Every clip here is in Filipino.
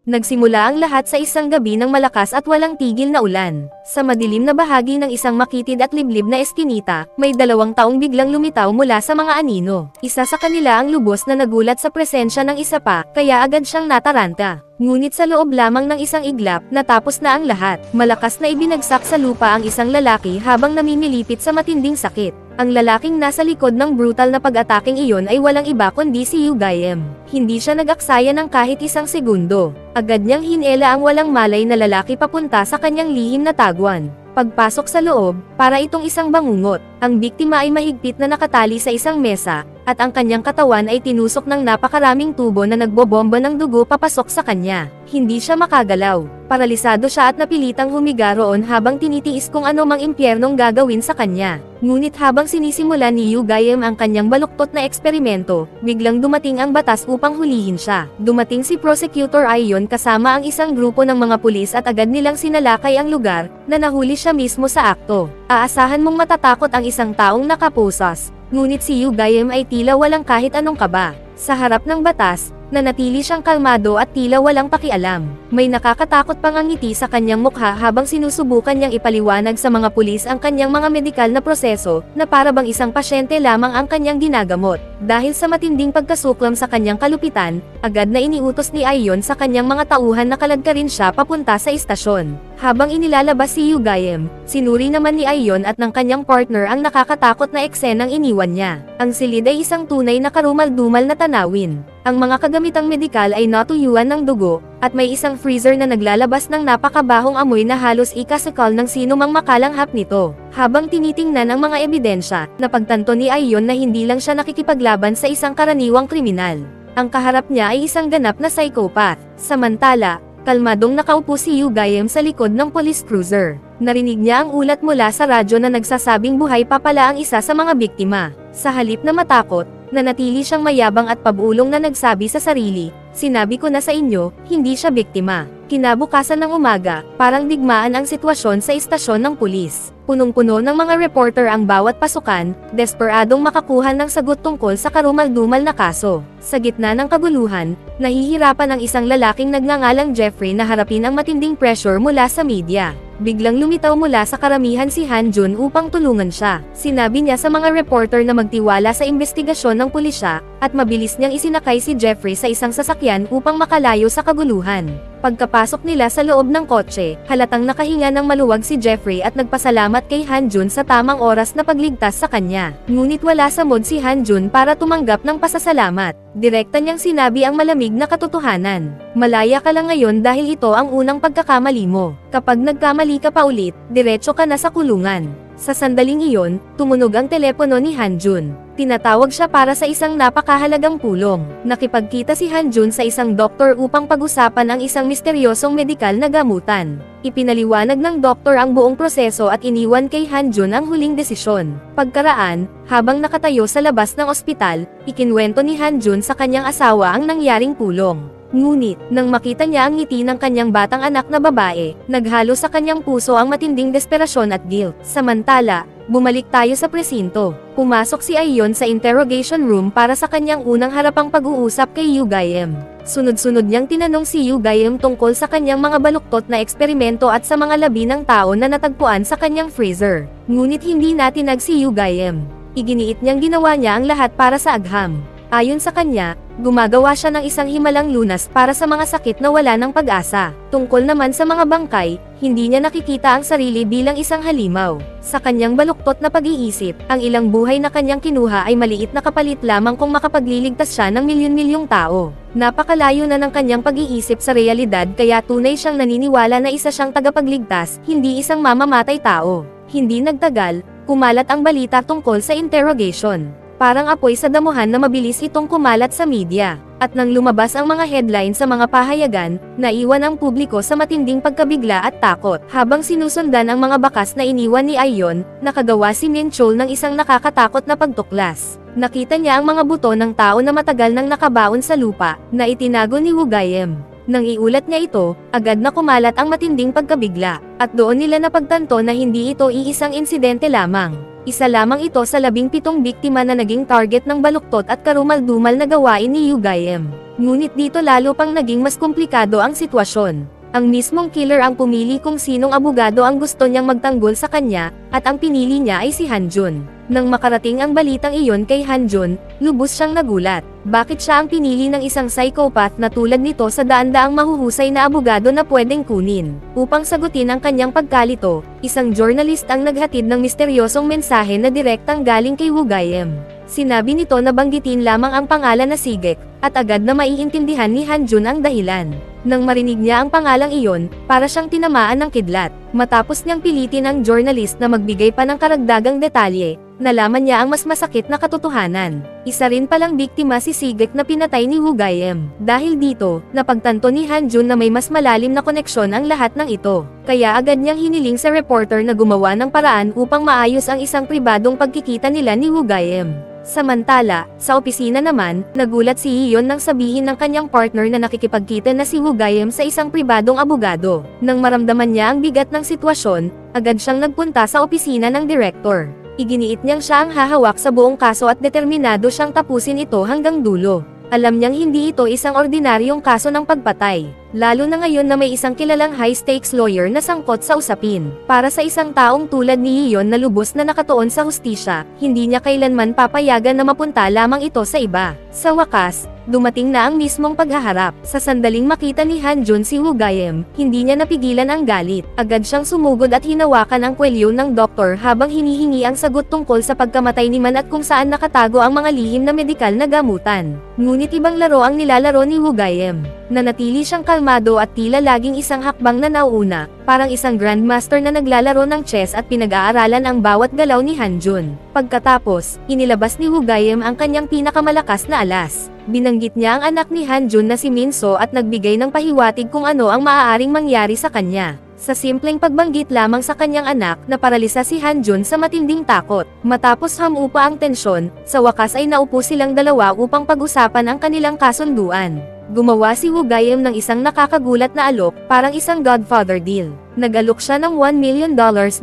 Nagsimula ang lahat sa isang gabi ng malakas at walang tigil na ulan. Sa madilim na bahagi ng isang makitid at liblib na eskinita, may 2 taong biglang lumitaw mula sa mga anino. Isa sa kanila ang lubos na nagulat sa presensya ng isa pa, kaya agad siyang nataranta. Ngunit sa loob lamang ng isang iglap, natapos na ang lahat. Malakas na ibinagsak sa lupa ang isang lalaki habang namimilipit sa matinding sakit. Ang lalaking nasa likod ng brutal na pag-ataking iyon ay walang iba kundi si Yu Gaem. Hindi siya nag-aksaya ng kahit isang segundo. Agad niyang hinela ang walang malay na lalaki papunta sa kanyang lihim na tagwan. Pagpasok sa loob, para itong isang bangungot, ang biktima ay mahigpit na nakatali sa isang mesa, at ang kanyang katawan ay tinusok ng napakaraming tubo na nagbobomba ng dugo papasok sa kanya. Hindi siya makagalaw. Paralisado siya at napilitang humiga roon habang tinitiis kung ano mang impyernong gagawin sa kanya. Ngunit habang sinisimulan ni Yu Gaem ang kanyang baluktot na eksperimento, biglang dumating ang batas upang hulihin siya. Dumating si Prosecutor Aiyon kasama ang isang grupo ng mga pulis at agad nilang sinalakay ang lugar, na nahuli siya mismo sa akto. Aasahan mong matatakot ang isang taong nakaposas, ngunit si Yu Gaem ay tila walang kahit anong kaba. Sa harap ng batas, nanatili siyang kalmado at tila walang pakialam. May nakakatakot pang ngiti sa kanyang mukha habang sinusubukan niyang ipaliwanag sa mga pulis ang kanyang mga medikal na proseso, na para bang isang pasyente lamang ang kanyang ginagamot. Dahil sa matinding pagkasuklam sa kanyang kalupitan, agad na iniutos ni Aiyon sa kanyang mga tauhan na kaladkarin siya papunta sa istasyon. Habang inilalabas si Yu Gaem, sinuri naman ni Aiyon at ng kanyang partner ang nakakatakot na eksenang iniwan niya. Ang silid ay isang tunay na karumal-dumal na tanawin. Ang mga kagamitang medikal ay natuyuan ng dugo, at may isang freezer na naglalabas ng napakabahong amoy na halos ikasakal ng sino mang makalanghap nito. Habang tinitingnan ang mga ebidensya, napagtanto ni Aiyon na hindi lang siya nakikipaglaban sa isang karaniwang kriminal. Ang kaharap niya ay isang ganap na psychopath. Samantala, kalmadong nakaupo si Yu Gaem sa likod ng police cruiser. Narinig niya ang ulat mula sa radyo na nagsasabing buhay pa pala ang isa sa mga biktima. Sa halip na matakot, nanatili siyang mayabang at pabulong na nagsabi sa sarili, "Sinabi ko na sa inyo, hindi siya biktima." Kinabukasan ng umaga, parang digmaan ang sitwasyon sa istasyon ng pulis. Punong-puno ng mga reporter ang bawat pasukan, desperadong makakuha ng sagot tungkol sa karumal-dumal na kaso. Sa gitna ng kaguluhan, nahihirapan ang isang lalaking nagngangalang Jeffrey na harapin ang matinding pressure mula sa media. Biglang lumitaw mula sa karamihan si Han Jun upang tulungan siya. Sinabi niya sa mga reporter na magtiwala sa investigasyon ng pulisya, at mabilis niyang isinakay si Jeffrey sa isang sasakyan upang makalayo sa kaguluhan. Pagkapasok nila sa loob ng kotse, halatang nakahinga ng maluwag si Jeffrey at nagpasalamat kay Han Jun sa tamang oras na pagligtas sa kanya. Ngunit wala sa mood si Han Jun para tumanggap ng pasasalamat. Direkta niyang sinabi ang malamig na katotohanan. "Malaya ka lang ngayon dahil ito ang unang pagkakamali mo. Kapag nagkamali ka pa ulit, diretso ka na sa kulungan." Sa sandaling iyon, tumunog ang telepono ni Han Jun. Tinatawag siya para sa isang napakahalagang pulong. Nakipagkita si Han Jun sa isang doktor upang pag-usapan ang isang misteryosong medikal na gamutan. Ipinaliwanag ng doktor ang buong proseso at iniwan kay Han Jun ang huling desisyon. Pagkaraan, habang nakatayo sa labas ng ospital, ikinwento ni Han Jun sa kanyang asawa ang nangyaring pulong. Ngunit, nang makita niya ang ngiti ng kanyang batang anak na babae, naghalo sa kanyang puso ang matinding desperasyon at guilt. Samantala, bumalik tayo sa presinto. Pumasok si Aiyon sa interrogation room para sa kanyang unang harapang pag-uusap kay Yu Gaem. Sunod-sunod niyang tinanong si Yu Gaem tungkol sa kanyang mga baluktot na eksperimento at sa mga labi ng tao na natagpuan sa kanyang freezer. Ngunit hindi natinag si Yu Gaem. Iginiit niyang ginawa niya ang lahat para sa agham. Ayon sa kanya, gumagawa siya ng isang himalang lunas para sa mga sakit na wala ng pag-asa. Tungkol naman sa mga bangkay, hindi niya nakikita ang sarili bilang isang halimaw. Sa kanyang baluktot na pag-iisip, ang ilang buhay na kanyang kinuha ay maliit na kapalit lamang kung makapagliligtas siya ng milyon-milyong tao. Napakalayo na ng kanyang pag-iisip sa realidad kaya tunay siyang naniniwala na isa siyang tagapagligtas, hindi isang mamamatay tao. Hindi nagtagal, kumalat ang balita tungkol sa interrogation. Parang apoy sa damuhan na mabilis itong kumalat sa media. At nang lumabas ang mga headline sa mga pahayagan, naiwan ang publiko sa matinding pagkabigla at takot. Habang sinusundan ang mga bakas na iniwan ni Aiyon, nakagawa si Min Chol ng isang nakakatakot na pagtuklas. Nakita niya ang mga buto ng tao na matagal nang nakabaon sa lupa, na itinago ni Wu Gaem. Nang iulat niya ito, agad na kumalat ang matinding pagkabigla, at doon nila napagtanto na hindi ito iisang insidente lamang. Isa lamang ito sa 17 biktima na naging target ng baluktot at karumal-dumal na gawain ni Ugayem. Ngunit dito lalo pang naging mas komplikado ang sitwasyon. Ang mismong killer ang pumili kung sinong abogado ang gusto niyang magtanggol sa kanya, at ang pinili niya ay si Hanjun. Nang makarating ang balitang iyon kay Hanjun, lubos siyang nagulat. Bakit siya ang pinili ng isang psychopath na tulad nito sa daan-daang mahuhusay na abogado na pwedeng kunin? Upang sagutin ang kanyang pagkalito, isang journalist ang naghatid ng misteryosong mensahe na direktang galing kay Ugayem. Sinabi nito na banggitin lamang ang pangalan na Sigek, at agad na maiintindihan ni Hanjun ang dahilan. Nang marinig niya ang pangalang iyon, para siyang tinamaan ng kidlat. Matapos niyang pilitin ang journalist na magbigay pa ng karagdagang detalye, nalaman niya ang mas masakit na katotohanan. Isa rin palang biktima si Sigek na pinatay ni Ugayem. Dahil dito, napagtanto ni Hanjun na may mas malalim na koneksyon ang lahat ng ito. Kaya agad niyang hiniling sa reporter na gumawa ng paraan upang maayos ang isang pribadong pagkikita nila ni Ugayem. Samantala, sa opisina naman, nagulat si Iyon nang sabihin ng kanyang partner na nakikipagkita na si Ugayem sa isang pribadong abogado. Nang maramdaman niya ang bigat ng sitwasyon, agad siyang nagpunta sa opisina ng direktor. Iginiit niyang siya ang hahawak sa buong kaso at determinado siyang tapusin ito hanggang dulo. Alam niyang hindi ito isang ordinaryong kaso ng pagpatay, lalo na ngayon na may isang kilalang high-stakes lawyer na sangkot sa usapin. Para sa isang taong tulad ni Iyon na lubos na nakatuon sa hustisya, hindi niya kailanman papayagan na mapunta lamang ito sa iba. Sa wakas, dumating na ang mismong paghaharap. Sa sandaling makita ni Hanjun si Ugayem, hindi niya napigilan ang galit. Agad siyang sumugod at hinawakan ang kwelyo ng doktor habang hinihingi ang sagot tungkol sa pagkamatay ni Man at kung saan nakatago ang mga lihim na medikal na gamutan. Ngunit ibang laro ang nilalaro ni Ugayem. Nanatili siyang kalmado at tila laging isang hakbang na nauuna, parang isang grandmaster na naglalaro ng chess at pinag-aaralan ang bawat galaw ni Hanjun. Pagkatapos, inilabas ni Ugayem ang kanyang pinakamalakas na alas. Binanggit niya ang anak ni Hanjun na si Minso at nagbigay ng pahiwatig kung ano ang maaaring mangyari sa kanya. Sa simpleng pagbanggit lamang sa kanyang anak, naparalisa si Hanjun sa matinding takot. Matapos hamupa ang tensyon, sa wakas ay naupo silang dalawa upang pag-usapan ang kanilang kasunduan. Gumawa si Ugayem ng isang nakakagulat na alok, parang isang Godfather deal. Nag-alok siya ng $1 million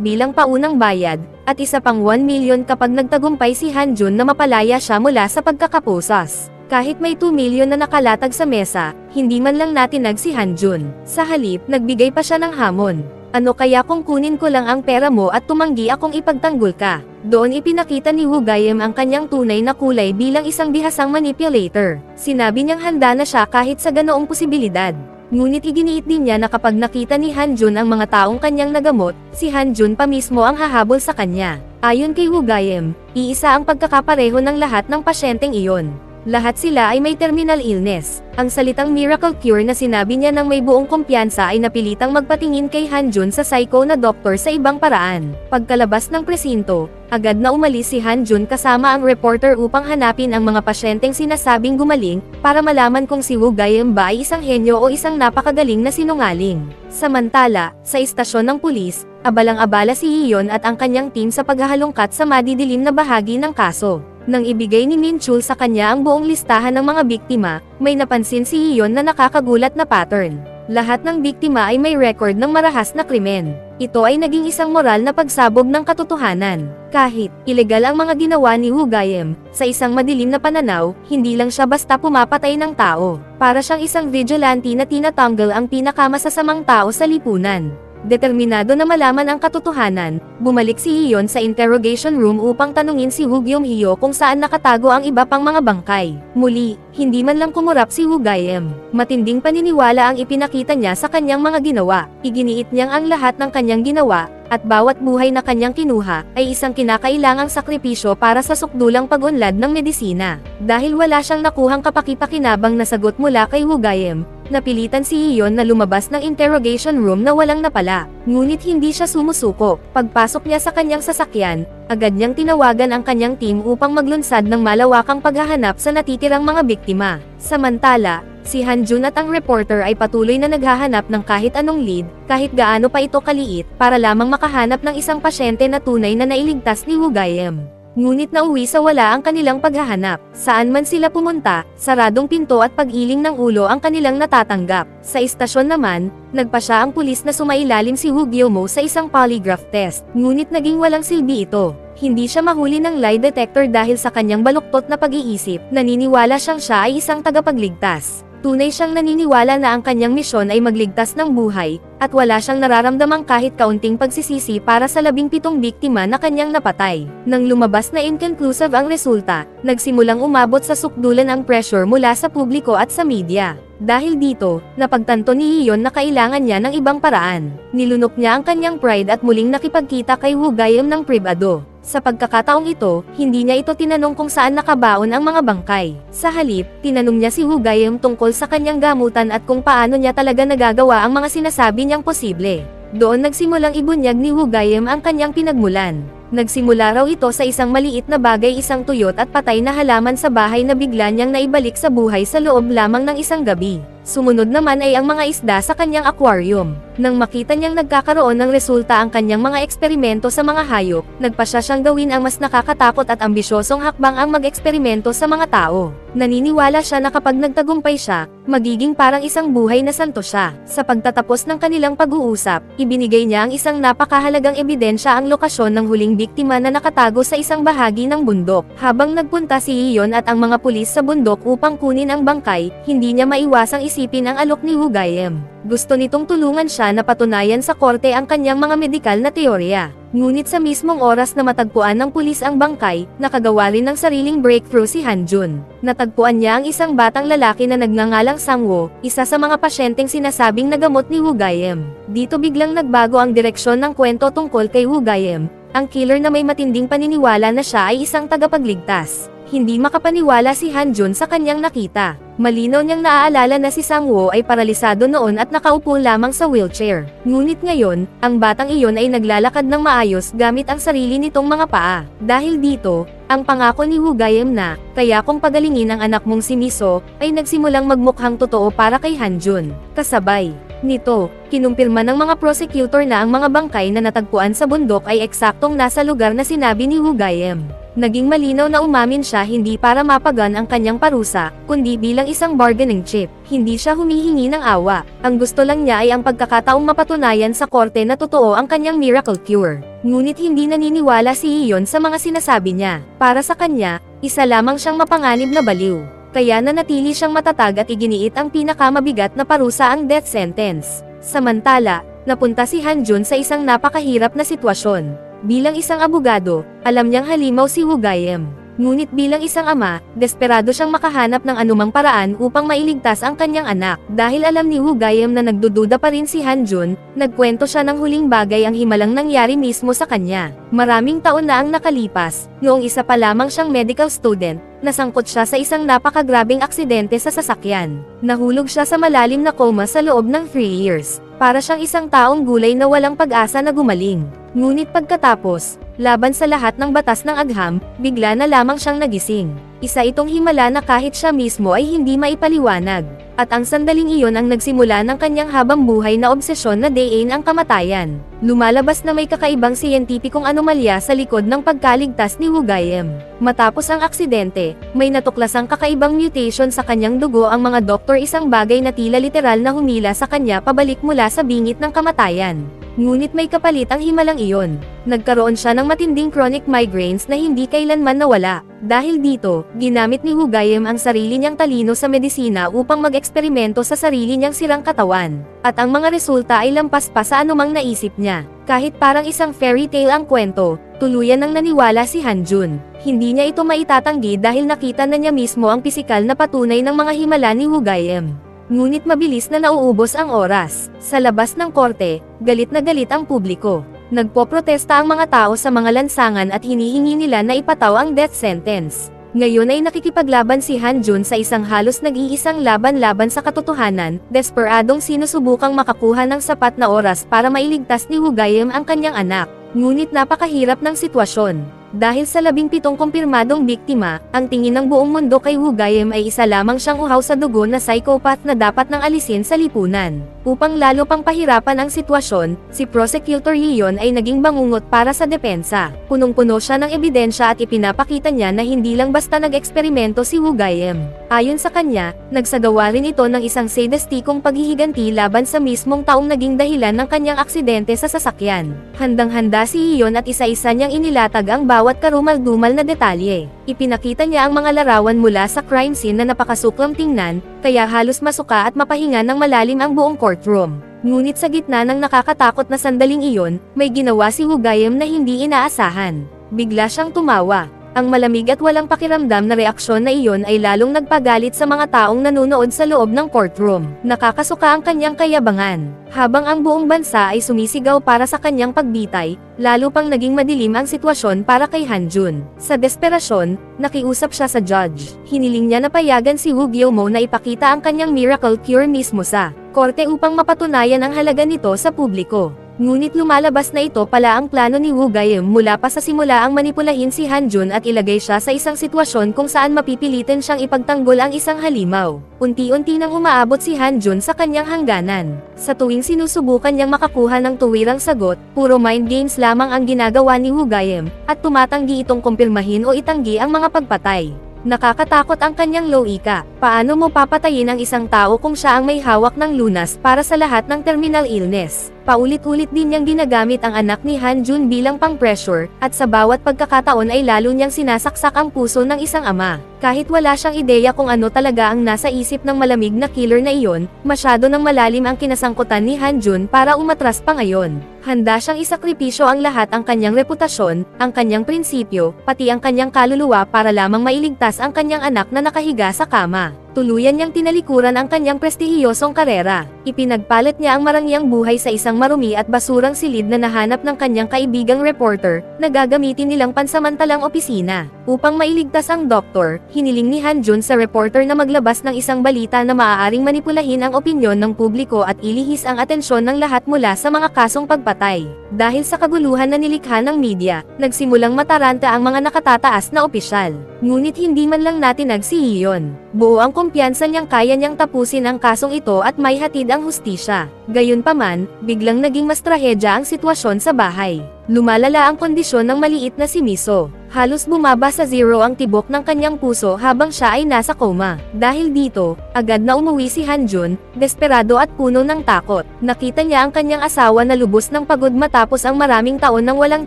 bilang paunang bayad, at isa pang $1 million kapag nagtagumpay si Hanjun na mapalaya siya mula sa pagkakaposas. Kahit may 2 million na nakalatag sa mesa, hindi man lang natinag si Hanjun. Sa halip, nagbigay pa siya ng hamon. Ano kaya kung kunin ko lang ang pera mo at tumanggi akong ipagtanggol ka? Doon ipinakita ni Ugayem ang kanyang tunay na kulay bilang isang bihasang manipulator. Sinabi niyang handa na siya kahit sa ganoong posibilidad. Ngunit iginiit din niya na kapag nakita ni Hanjun ang mga taong kanyang nagamot, si Hanjun pa mismo ang hahabol sa kanya. Ayon kay Ugayem, iisa ang pagkakapareho ng lahat ng pasyenteng iyon. Lahat sila ay may terminal illness. Ang salitang miracle cure na sinabi niya ng may buong kumpiyansa ay napilitang magpatingin kay Hanjun sa psycho na doktor sa ibang paraan. Pagkalabas ng presinto, agad na umalis si Hanjun kasama ang reporter upang hanapin ang mga pasyenteng sinasabing gumaling, para malaman kung si Ugayem ba ay isang henyo o isang napakagaling na sinungaling. Samantala, sa istasyon ng pulis, abalang-abala si Iyon at ang kanyang team sa paghahalongkat sa madidilim na bahagi ng kaso. Nang ibigay ni Minchul sa kanya ang buong listahan ng mga biktima, may napansin si Iyon na nakakagulat na pattern. Lahat ng biktima ay may record ng marahas na krimen. Ito ay naging isang moral na pagsabog ng katotohanan. Kahit ilegal ang mga ginawa ni Ugayem, sa isang madilim na pananaw, hindi lang siya basta pumapatay ng tao. Para siyang isang vigilante na tinatanggal ang pinakamasasamang tao sa lipunan. Determinado na malaman ang katotohanan, bumalik si Iyon sa interrogation room upang tanungin si Ugayem kung saan nakatago ang iba pang mga bangkay. Muli, hindi man lang kumurap si Ugayem. Matinding paniniwala ang ipinakita niya sa kanyang mga ginawa. Iginiit niyang ang lahat ng kanyang ginawa, at bawat buhay na kanyang kinuha, ay isang kinakailangang sakripisyo para sa sukdulang pag-unlad ng medisina. Dahil wala siyang nakuhang kapaki-pakinabang na sagot mula kay Ugayem, napilitan si Iyon na lumabas ng interrogation room na walang napala. Ngunit hindi siya sumusuko. Pagpasok niya sa kanyang sasakyan, agad niyang tinawagan ang kanyang team upang maglunsad ng malawakang paghahanap sa natitirang mga biktima. Samantala, si Hanjun at ang reporter ay patuloy na naghahanap ng kahit anong lead, kahit gaano pa ito kaliit, para lamang makahanap ng isang pasyente na tunay na nailigtas ni Ugayem. Ngunit nauwi sa wala ang kanilang paghahanap. Saan man sila pumunta, saradong pinto at pag-iling ng ulo ang kanilang natatanggap. Sa istasyon naman, nagpasya ang pulis na sumailalim si Hu Guillemot sa isang polygraph test. Ngunit naging walang silbi ito. Hindi siya mahuli ng lie detector dahil sa kanyang baluktot na pag-iisip. Naniniwala siyang siya ay isang tagapagligtas. Tunay siyang naniniwala na ang kanyang misyon ay magligtas ng buhay, at wala siyang nararamdamang kahit kaunting pagsisisi para sa 17 biktima na kanyang napatay. Nang lumabas na inconclusive ang resulta, nagsimulang umabot sa sukdulan ang pressure mula sa publiko at sa media. Dahil dito, napagtanto ni Iyon na kailangan niya ng ibang paraan. Nilunok niya ang kanyang pride at muling nakipagkita kay Hu Guillem ng pribado. Sa pagkakataong ito, hindi niya ito tinanong kung saan nakabaon ang mga bangkay. Sa halip, tinanong niya si Hu Guillem tungkol sa kanyang gamutan at kung paano niya talaga nagagawa ang mga sinasabi niyang posible. Doon nagsimulang ibunyag ni Hu Guillem ang kanyang pinagmulan. Nagsimula raw ito sa isang maliit na bagay, isang tuyot at patay na halaman sa bahay na bigla niyang naibalik sa buhay sa loob lamang ng isang gabi. Sumunod naman ay ang mga isda sa kanyang aquarium. Nang makita niyang nagkakaroon ng resulta ang kanyang mga eksperimento sa mga hayop, nagpasya siyang gawin ang mas nakakatakot at ambisyosong hakbang ang mag-eksperimento sa mga tao. Naniniwala siya na kapag nagtagumpay siya, magiging parang isang buhay na santo siya. Sa pagtatapos ng kanilang pag-uusap, ibinigay niya ang isang napakahalagang ebidensya, ang lokasyon ng huling biktima na nakatago sa isang bahagi ng bundok. Habang nagpunta si Iyon at ang mga pulis sa bundok upang kunin ang bangkay, hindi niya maiwasang isipin ang alok ni Hu Guillem. Gusto nitong tulungan siya na patunayan sa korte ang kanyang mga medikal na teorya. Ngunit sa mismong oras na matagpuan ng pulis ang bangkay, nakagawa rin ng sariling breakthrough si Han Jun. Natagpuan niya ang isang batang lalaki na nagngangalang Sang-woo, isa sa mga pasyenteng sinasabing nagamot ni Hu Guillem. Dito biglang nagbago ang direksyon ng kwento tungkol kay Hu Guillem, ang killer na may matinding paniniwala na siya ay isang tagapagligtas. Hindi makapaniwala si Han Jun sa kanyang nakita. Malinaw niyang naaalala na si Sang-woo ay paralisado noon at nakaupo lamang sa wheelchair. Ngunit ngayon, ang batang iyon ay naglalakad ng maayos gamit ang sarili nitong mga paa. Dahil dito, ang pangako ni Hu Guillem na, kaya kung pagalingin ang anak mong si Miso, ay nagsimulang magmukhang totoo para kay Han Jun. Kasabay nito, kinumpirma ng mga prosecutor na ang mga bangkay na natagpuan sa bundok ay eksaktong nasa lugar na sinabi ni Hu Guillem. Naging malinaw na umamin siya hindi para mapagan ang kanyang parusa, kundi bilang isang bargaining chip. Hindi siya humihingi ng awa. Ang gusto lang niya ay ang pagkakataong mapatunayan sa korte na totoo ang kanyang miracle cure. Ngunit hindi naniniwala si Iyon sa mga sinasabi niya. Para sa kanya, isa lamang siyang mapanganib na baliw. Kaya nanatili siyang matatag at iginiit ang pinakamabigat na parusa, ang death sentence. Samantala, napunta si Han Jun sa isang napakahirap na sitwasyon. Bilang isang abogado, alam niyang halimaw si Hu Guillem. Ngunit bilang isang ama, desperado siyang makahanap ng anumang paraan upang mailigtas ang kanyang anak. Dahil alam ni Hu Guillem na nagdududa pa rin si Han Jun, nagkwento siya ng huling bagay ang himalang nangyari mismo sa kanya. Maraming taon na ang nakalipas, noong isa pa lamang siyang medical student, nasangkot siya sa isang napakagrabing aksidente sa sasakyan. Nahulog siya sa malalim na coma sa loob ng 3 years. Para siyang isang taong gulay na walang pag-asa na gumaling. Ngunit pagkatapos, laban sa lahat ng batas ng agham, bigla na lamang siyang nagising. Isa itong himala na kahit siya mismo ay hindi maipaliwanag. At ang sandaling iyon ang nagsimula ng kanyang habang buhay na obsesyon na dayin ang kamatayan. Lumalabas na may kakaibang siyentipikong anomalya sa likod ng pagkaligtas ni Hu Guillem. Matapos ang aksidente, may natuklasang kakaibang mutation sa kanyang dugo ang mga doktor, isang bagay na tila literal na humila sa kanya pabalik mula sa bingit ng kamatayan. Ngunit may kapalit ang himalang iyon. Nagkaroon siya ng matinding chronic migraines na hindi kailanman nawala. Dahil dito, ginamit ni Hu Guillem ang sarili niyang talino sa medisina upang mag-eksperimento sa sarili niyang sirang katawan. At ang mga resulta ay lampas pa sa anumang naisip niya. Kahit parang isang fairy tale ang kwento, tuluyan nang naniwala si Han Jun. Hindi niya ito maitatanggi dahil nakita na niya mismo ang pisikal na patunay ng mga himala ni Hu Guillem. Ngunit mabilis na nauubos ang oras. Sa labas ng korte, galit na galit ang publiko. Nagpoprotesta ang mga tao sa mga lansangan at hinihingi nila na ipataw ang death sentence. Ngayon ay nakikipaglaban si Han Jun sa isang halos nag-iisang laban-laban sa katotohanan, desperadong sinusubukang makakuha ng sapat na oras para mailigtas ni Hu Guillem ang kanyang anak. Ngunit napakahirap ng sitwasyon. Dahil sa 17 kumpirmadong biktima, ang tingin ng buong mundo kay Hu Guillem ay isa lamang siyang uhaw sa dugo na psychopath na dapat nang alisin sa lipunan. Upang lalo pang pahirapan ang sitwasyon, si Prosecutor Leon ay naging bangungot para sa depensa. Punong-puno siya ng ebidensya at ipinapakita niya na hindi lang basta nag-eksperimento si Wu Gaiem. Ayon sa kanya, nagsagawa rin ito ng isang sadistikong paghihiganti laban sa mismong taong naging dahilan ng kanyang aksidente sa sasakyan. Handang-handa si Leon at isa-isa niyang inilatag ang bawat karumal-dumal na detalye. Ipinakita niya ang mga larawan mula sa crime scene na napakasuklam tingnan, kaya halos masuka at mapahinga ng malalim ang buong courtroom. Ngunit sa gitna ng nakakatakot na sandaling iyon, may ginawa si Wu Gaiem na hindi inaasahan. Bigla siyang tumawa. Ang malamig at walang pakiramdam na reaksyon na iyon ay lalong nagpagalit sa mga taong nanonood sa loob ng courtroom. Nakakasuka ang kanyang kayabangan. Habang ang buong bansa ay sumisigaw para sa kanyang pagbitay, lalo pang naging madilim ang sitwasyon para kay Han Jun. Sa desperasyon, nakiusap siya sa judge. Hiniling niya na payagan si Wu Guillemot na ipakita ang kanyang miracle cure mismo sa korte upang mapatunayan ang halaga nito sa publiko. Ngunit lumalabas na ito pala ang plano ni Wu Gaiem mula pa sa simula ang manipulahin si Han Jun at ilagay siya sa isang sitwasyon kung saan mapipilitin siyang ipagtanggol ang isang halimaw. Unti-unti nang umaabot si Han Jun sa kanyang hangganan. Sa tuwing sinusubukan niyang makakuha ng tuwirang sagot, puro mind games lamang ang ginagawa ni Wu Gaiem, at tumatanggi itong kumpirmahin o itanggi ang mga pagpatay. Nakakatakot ang kanyang loika. Paano mo papatayin ang isang tao kung siya ang may hawak ng lunas para sa lahat ng terminal illness? Paulit-ulit din niyang ginagamit ang anak ni Han Jun bilang pang-pressure, at sa bawat pagkakataon ay lalo niyang sinasaksak ang puso ng isang ama. Kahit wala siyang ideya kung ano talaga ang nasa isip ng malamig na killer na iyon, masyado nang malalim ang kinasangkutan ni Han Jun para umatras pa ngayon. Handa siyang isakripisyo ang lahat, ang kanyang reputasyon, ang kanyang prinsipyo, pati ang kanyang kaluluwa para lamang mailigtas ang kanyang anak na nakahiga sa kama. Tuluyan niyang tinalikuran ang kanyang prestihiyosong karera. Ipinagpalit niya ang marangyang buhay sa isang marumi at basurang silid na nahanap ng kanyang kaibigang reporter, na gagamitin nilang pansamantalang opisina. Upang mailigtas ang doktor, hiniling ni Han Jun sa reporter na maglabas ng isang balita na maaaring manipulahin ang opinyon ng publiko at ilihis ang atensyon ng lahat mula sa mga kasong pagpatay. Dahil sa kaguluhan na nilikha ng media, nagsimulang mataranta ang mga nakatataas na opisyal. Ngunit hindi man lang natinag si Leon. Buo ang kumpiyansa niyang kaya niyang tapusin ang kasong ito at may hatid ang hustisya. Gayunpaman, biglang naging mas trahedya ang sitwasyon sa bahay. Lumalala ang kondisyon ng maliit na si Miso. Halos bumaba sa zero ang tibok ng kanyang puso habang siya ay nasa coma. Dahil dito, agad na umuwi si Han Jun, desperado at puno ng takot. Nakita niya ang kanyang asawa na lubos ng pagod matapos ang maraming taon ng walang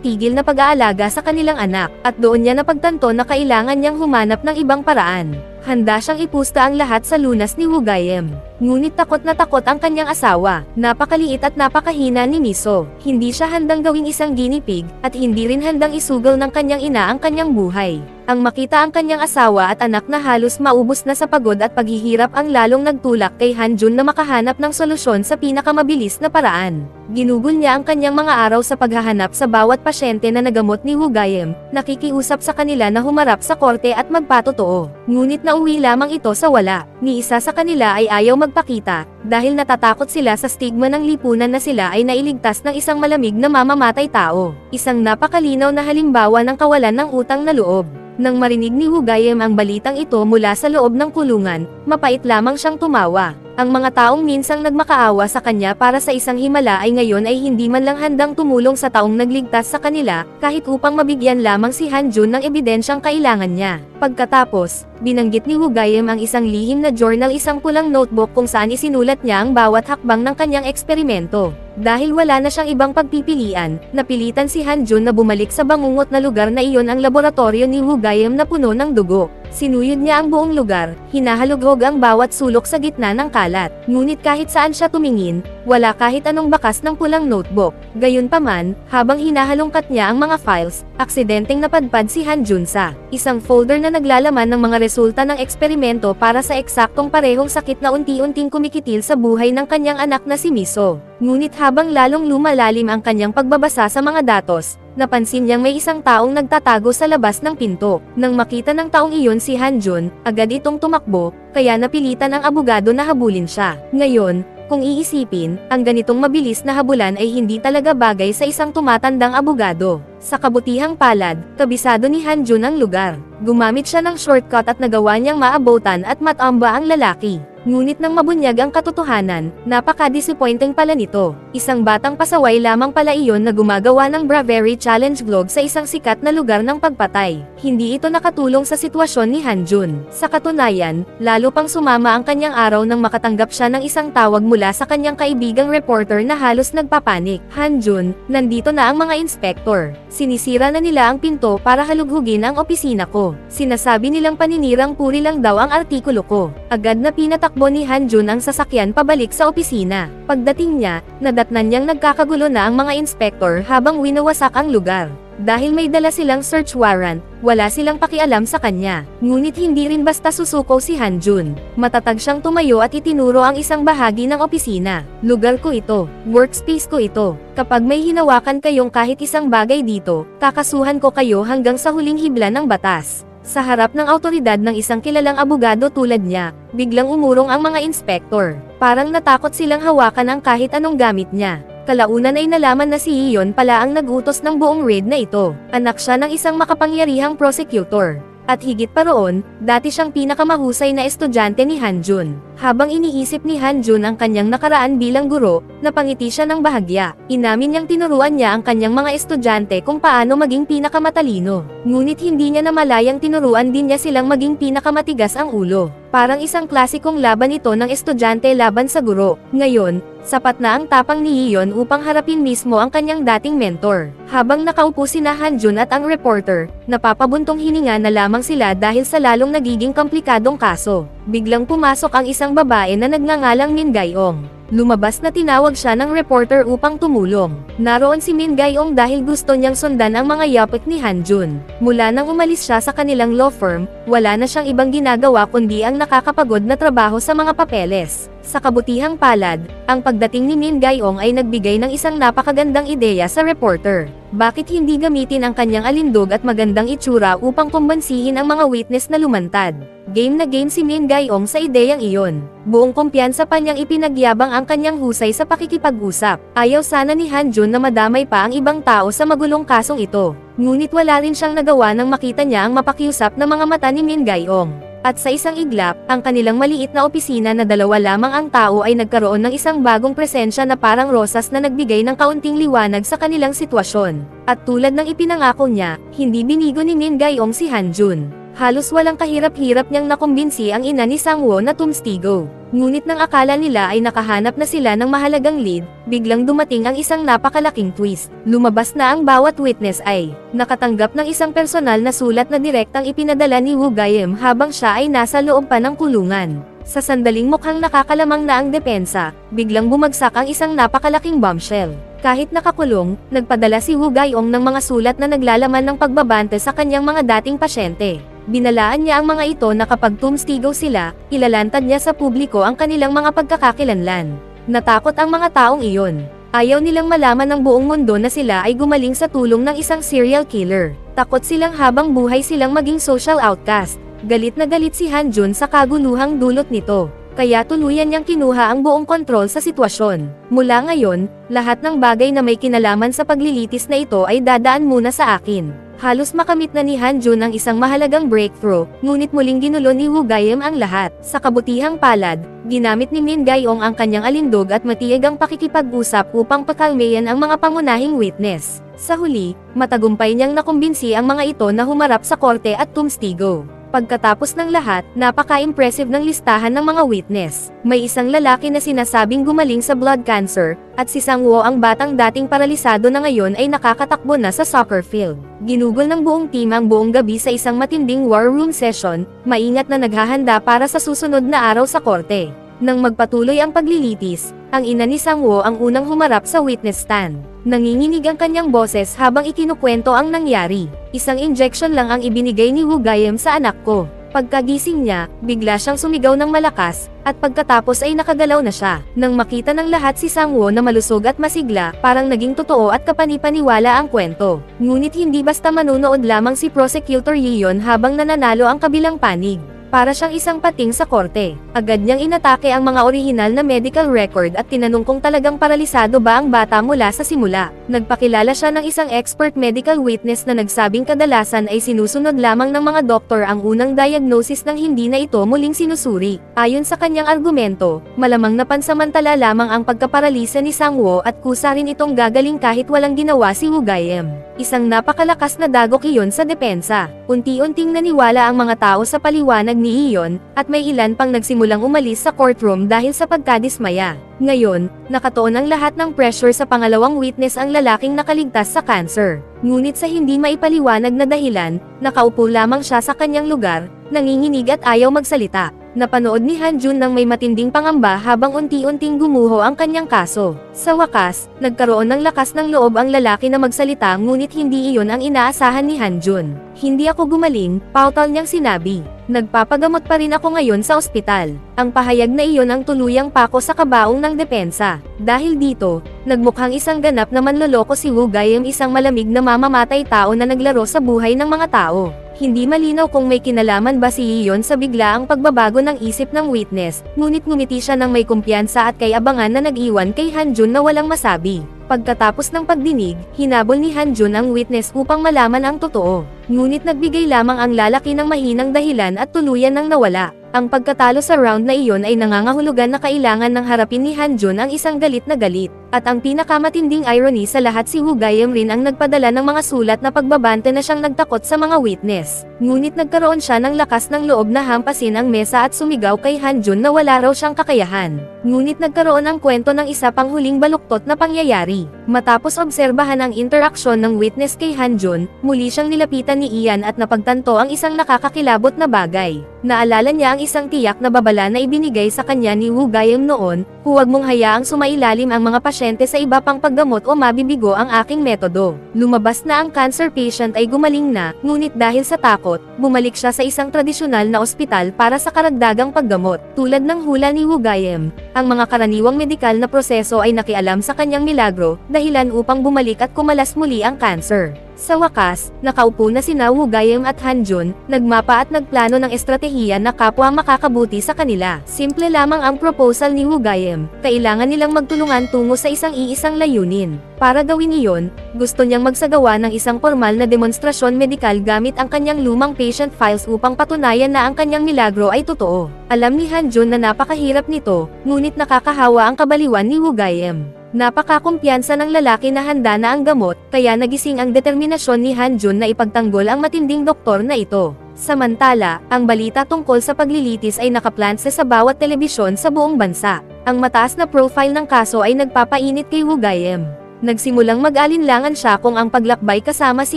tigil na pag-aalaga sa kanilang anak, at doon niya napagtanto na kailangan niyang humanap ng ibang paraan. Handa siyang ipusta ang lahat sa lunas ni Wu Gaiem. Ngunit takot na takot ang kanyang asawa. Napakaliit at napakahina ni Miso. Hindi siya handang gawing isang guinea pig, at hindi rin handang isugal ng kanyang ina ang kanyang buhay. Ang makita ang kanyang asawa at anak na halos maubos na sa pagod at paghihirap ang lalong nagtulak kay Han Jun na makahanap ng solusyon sa pinakamabilis na paraan. Ginugol niya ang kanyang mga araw sa paghahanap sa bawat pasyente na nagamot ni Wu Gaiem, nakikiusap sa kanila na humarap sa korte at magpatotoo. Ngunit nauwi lamang ito sa wala. Ni isa sa kanila ay ayaw magpakita, dahil natatakot sila sa stigma ng lipunan na sila ay nailigtas ng isang malamig na mamamatay tao. Isang napakalinaw na halimbawa ng kawalan ng utang na loob. Nang marinig ni Wu Gaiem ang balitang ito mula sa loob ng kulungan, mapait lamang siyang tumawa. Ang mga taong minsang nagmakaawa sa kanya para sa isang himala ay ngayon ay hindi man lang handang tumulong sa taong nagligtas sa kanila, kahit upang mabigyan lamang si Han Jun ng ebidensyang kailangan niya. Pagkatapos, binanggit ni Wu Gaiem ang isang lihim na journal, isang pulang notebook kung saan isinulat niya ang bawat hakbang ng kanyang eksperimento. Dahil wala na siyang ibang pagpipilian, napilitan si Han Jun na bumalik sa bangungot na lugar na iyon, ang laboratorio ni Wu Gaiem na puno ng dugo. Sinuyod niya ang buong lugar, hinahalughog ang bawat sulok sa gitna ng kalat. Ngunit kahit saan siya tumingin, wala kahit anong bakas ng pulang notebook. Gayunpaman, habang hinahalongkat niya ang mga files, aksidenteng napadpad si Han Jun sa isang folder na naglalaman ng mga resulta ng eksperimento para sa eksaktong parehong sakit na unti-unting kumikitil sa buhay ng kanyang anak na si Miso. Ngunit habang lalong lumalalim ang kanyang pagbabasa sa mga datos, napansin niyang may isang taong nagtatago sa labas ng pinto. Nang makita ng taong iyon si Han Jun, agad itong tumakbo, kaya napilitan ang abogado na habulin siya. Ngayon, kung iisipin, ang ganitong mabilis na habulan ay hindi talaga bagay sa isang tumatandang abogado. Sa kabutihang palad, kabisado ni Han Jun ang lugar. Gumamit siya ng shortcut at nagawa niyang maabutan at matamba ang lalaki. Ngunit nang mabunyag ang katotohanan, napaka-disappointing pala nito. Isang batang pasaway lamang pala iyon na gumagawa ng Bravery Challenge vlog sa isang sikat na lugar ng pagpatay. Hindi ito nakatulong sa sitwasyon ni Hanjun. Sa katunayan, lalo pang sumama ang kanyang araw nang makatanggap siya ng isang tawag mula sa kanyang kaibigang reporter na halos nagpapanik. Hanjun, nandito na ang mga inspektor. Sinisira na nila ang pinto para halughugin ang opisina ko. Sinasabi nilang paninirang puri lang daw ang artikulo ko. Agad na pinatakbo ni Hanjun ang sasakyan pabalik sa opisina. Pagdating niya, nadatnan niyang nagkakagulo na ang mga inspektor habang winawasak ang lugar. Dahil may dala silang search warrant, wala silang pakialam sa kanya. Ngunit hindi rin basta susuko si Hanjun. Matatag siyang tumayo at itinuro ang isang bahagi ng opisina. Lugar ko ito. Workspace ko ito. Kapag may hinawakan kayong kahit isang bagay dito, kakasuhan ko kayo hanggang sa huling hibla ng batas. Sa harap ng autoridad ng isang kilalang abogado tulad niya, biglang umurong ang mga inspektor. Parang natakot silang hawakan ang kahit anong gamit niya. Kalaunan ay nalaman na si Iyon pala ang nag-utos ng buong raid na ito. Anak siya ng isang makapangyarihang prosecutor. At higit pa roon, dati siyang pinakamahusay na estudyante ni Hanjun. Habang iniisip ni Hanjun ang kanyang nakaraan bilang guro, napangiti siya ng bahagya. Inamin niyang tinuruan niya ang kanyang mga estudyante kung paano maging pinakamatalino. Ngunit hindi niya namalayang tinuruan din niya silang maging pinakamatigas ang ulo. Parang isang klasikong laban ito ng estudyante laban sa guro. Ngayon, sapat na ang tapang ni Iyon upang harapin mismo ang kanyang dating mentor. Habang nakaupo sina Hanjun at ang reporter, napapabuntong hininga na lamang sila dahil sa lalong nagiging komplikadong kaso. Biglang pumasok ang isang babae na nagngangalang Min Gayong. Lumabas na tinawag siya ng reporter upang tumulong. Naroon si Min Gayong dahil gusto niyang sundan ang mga yapik ni Hanjun. Mula nang umalis siya sa kanilang law firm, wala na siyang ibang ginagawa kundi ang nakakapagod na trabaho sa mga papeles. Sa kabutihang palad, ang pagdating ni Min Gayong ay nagbigay ng isang napakagandang ideya sa reporter. Bakit hindi gamitin ang kanyang alindog at magandang itsura upang kumbansihin ang mga witness na lumantad? Game na game si Min Gayong sa ideyang iyon. Buong kumpiyansa pa niyang ipinagyabang ang kanyang husay sa pakikipag-usap. Ayaw sana ni Hanjun na madamay pa ang ibang tao sa magulong kasong ito. Ngunit wala rin siyang nagawa nang makita niya ang mapakiusap na mga mata ni Min Gayong. At sa isang iglap, ang kanilang maliit na opisina na dalawa lamang ang tao ay nagkaroon ng isang bagong presensya na parang rosas na nagbigay ng kaunting liwanag sa kanilang sitwasyon. At tulad ng ipinangako niya, hindi binigo ni Min Gayong si Hanjun. Halos walang kahirap-hirap niyang nakumbinsi ang ina ni Sangwoo na tumstigo. Ngunit nang akala nila ay nakahanap na sila ng mahalagang lead, biglang dumating ang isang napakalaking twist. Lumabas na ang bawat witness ay nakatanggap ng isang personal na sulat na direktang ipinadala ni Woo Gayem habang siya ay nasa loob pa ng kulungan. Sa sandaling mukhang nakakalamang na ang depensa, biglang bumagsak ang isang napakalaking bombshell. Kahit nakakulong, nagpadala si Woo Gayong ng mga sulat na naglalaman ng pagbabante sa kanyang mga dating pasyente. Binalaan niya ang mga ito na kapag tumstigaw sila, ilalantad niya sa publiko ang kanilang mga pagkakakilanlan. Natakot ang mga taong iyon. Ayaw nilang malaman ng buong mundo na sila ay gumaling sa tulong ng isang serial killer. Takot silang habang buhay silang maging social outcast. Galit na galit si Hanjun sa kaguluhang dulot nito. Kaya tuluyan niyang kinuha ang buong kontrol sa sitwasyon. Mula ngayon, lahat ng bagay na may kinalaman sa paglilitis na ito ay dadaan muna sa akin. Halos makamit na ni Hanjun ang isang mahalagang breakthrough, ngunit muling ginulo ni Woo Gayem ang lahat. Sa kabutihang palad, ginamit ni Min Gayong ang kanyang alindog at matiyagang pakikipag-usap upang pakalmayan ang mga pangunahing witness. Sa huli, matagumpay niyang nakumbinsi ang mga ito na humarap sa korte at tumstigo. Pagkatapos ng lahat, napaka-impressive ng listahan ng mga witness. May isang lalaki na sinasabing gumaling sa blood cancer, at si Sangwoo ang batang dating paralisado na ngayon ay nakakatakbo na sa soccer field. Ginugol ng buong team ang buong gabi sa isang matinding war room session, maingat na naghahanda para sa susunod na araw sa korte. Nang magpatuloy ang paglilitis, ang ina ni Sangwoo ang unang humarap sa witness stand. Nanginginig ang kanyang boses habang ikinukwento ang nangyari. Isang injection lang ang ibinigay ni Woo Gayem sa anak ko. Pagkagising niya, bigla siyang sumigaw ng malakas, at pagkatapos ay nakagalaw na siya. Nang makita ng lahat si Sangwoo na malusog at masigla, parang naging totoo at kapanipaniwala ang kwento. Ngunit hindi basta manunood lamang si Prosecutor Yeon habang nananalo ang kabilang panig. para siyang isang pating sa korte. Agad niyang inatake ang mga orihinal na medical record at tinanong kung talagang paralisado ba ang bata mula sa simula. Nagpakilala siya ng isang expert medical witness na nagsabing kadalasan ay sinusunod lamang ng mga doktor ang unang diagnosis nang hindi na ito muling sinusuri. Ayon sa kanyang argumento, malamang na pansamantala lamang ang pagkaparalisa ni Sang-woo at kusa rin itong gagaling kahit walang ginawa si Woo Gaem. Isang napakalakas na dagok iyon sa depensa. Unti-unting naniwala ang mga tao sa paliwanag ni Iyon, at may ilan pang nagsimulang umalis sa courtroom dahil sa pagkadismaya. Ngayon, nakatuon ang lahat ng pressure sa pangalawang witness, ang lalaking nakaligtas sa cancer. Ngunit sa hindi maipaliwanag na dahilan, nakaupo lamang siya sa kanyang lugar, nanginginig at ayaw magsalita. Napanood ni Han-jun ng may matinding pangamba habang unti-unting gumuho ang kanyang kaso. Sa wakas, nagkaroon ng lakas ng loob ang lalaki na magsalita, ngunit hindi iyon ang inaasahan ni Han-jun. Hindi ako gumaling, pautal niyang sinabi. Nagpapagamot pa rin ako ngayon sa ospital. Ang pahayag na iyon ang tuluyang pako sa kabaong ng depensa. Dahil dito, nagmukhang isang ganap na manloloko si Woo Gaem, isang malamig na mamamatay tao na naglaro sa buhay ng mga tao. Hindi malinaw kung may kinalaman ba si Iyon sa biglaang pagbabago ng isip ng witness, ngunit ngumiti siya ng may kumpiyansa at kay abangan na nag-iwan kay Han-jun na walang masabi. Pagkatapos ng pagdinig, hinabol ni Han-jun ang witness upang malaman ang totoo. Ngunit nagbigay lamang ang lalaki ng mahinang dahilan at tuluyan nang nawala. Ang pagkatalo sa round na iyon ay nangangahulugan na kailangan ng harapin ni Han-jun ang isang galit na galit. At ang pinakamatinding irony sa lahat, si Woo Gaem rin ang nagpadala ng mga sulat na pagbabante na siyang nagtakot sa mga witness. Ngunit nagkaroon siya ng lakas ng loob na hampasin ang mesa at sumigaw kay Han-jun na wala raw siyang kakayahan. Ngunit nagkaroon ng kwento ng isa pang huling baluktot na pangyayari. Matapos obserbahan ang interaksyon ng witness kay Han-jun, muli siyang nilapitan ni Ian at napagtanto ang isang nakakakilabot na bagay. Naalala niya ang isang tiyak na babala na ibinigay sa kanya ni Woo Gaem noon, "Huwag mong hayaang sumailalim ang mga pasyente sa iba pang paggamot o mabibigo ang aking metodo." Lumabas na ang cancer patient ay gumaling na, ngunit dahil sa takot, bumalik siya sa isang tradisyonal na ospital para sa karagdagang paggamot. Tulad ng hula ni Woo Gaem, ang mga karaniwang medikal na proseso ay nakialam sa kanyang milagro, dahilan upang bumalik at kumalas muli ang cancer. Sa wakas, nakaupo na sina Woo Gaem at Han-jun, nagmapa at nagplano ng estratehiya na kapwa makakabuti sa kanila. Simple lamang ang proposal ni Woo Gaem, kailangan nilang magtulungan tungo sa isang layunin. Para gawin iyon, gusto niyang magsagawa ng isang formal na demonstrasyon medikal gamit ang kanyang lumang patient files upang patunayan na ang kanyang milagro ay totoo. Alam ni Han-jun na napakahirap nito, ngunit nakakahawa ang kabaliwan ni Woo Gaem. Napakakumpiyansa ng lalaki na handa na ang gamot, kaya nagising ang determinasyon ni Han-jun na ipagtanggol ang matinding doktor na ito. Samantala, ang balita tungkol sa paglilitis ay nakaplanse sa bawat telebisyon sa buong bansa. Ang mataas na profile ng kaso ay nagpapainit kay Woo Gaem. Nagsimulang mag-alinlangan siya kung ang paglakbay kasama si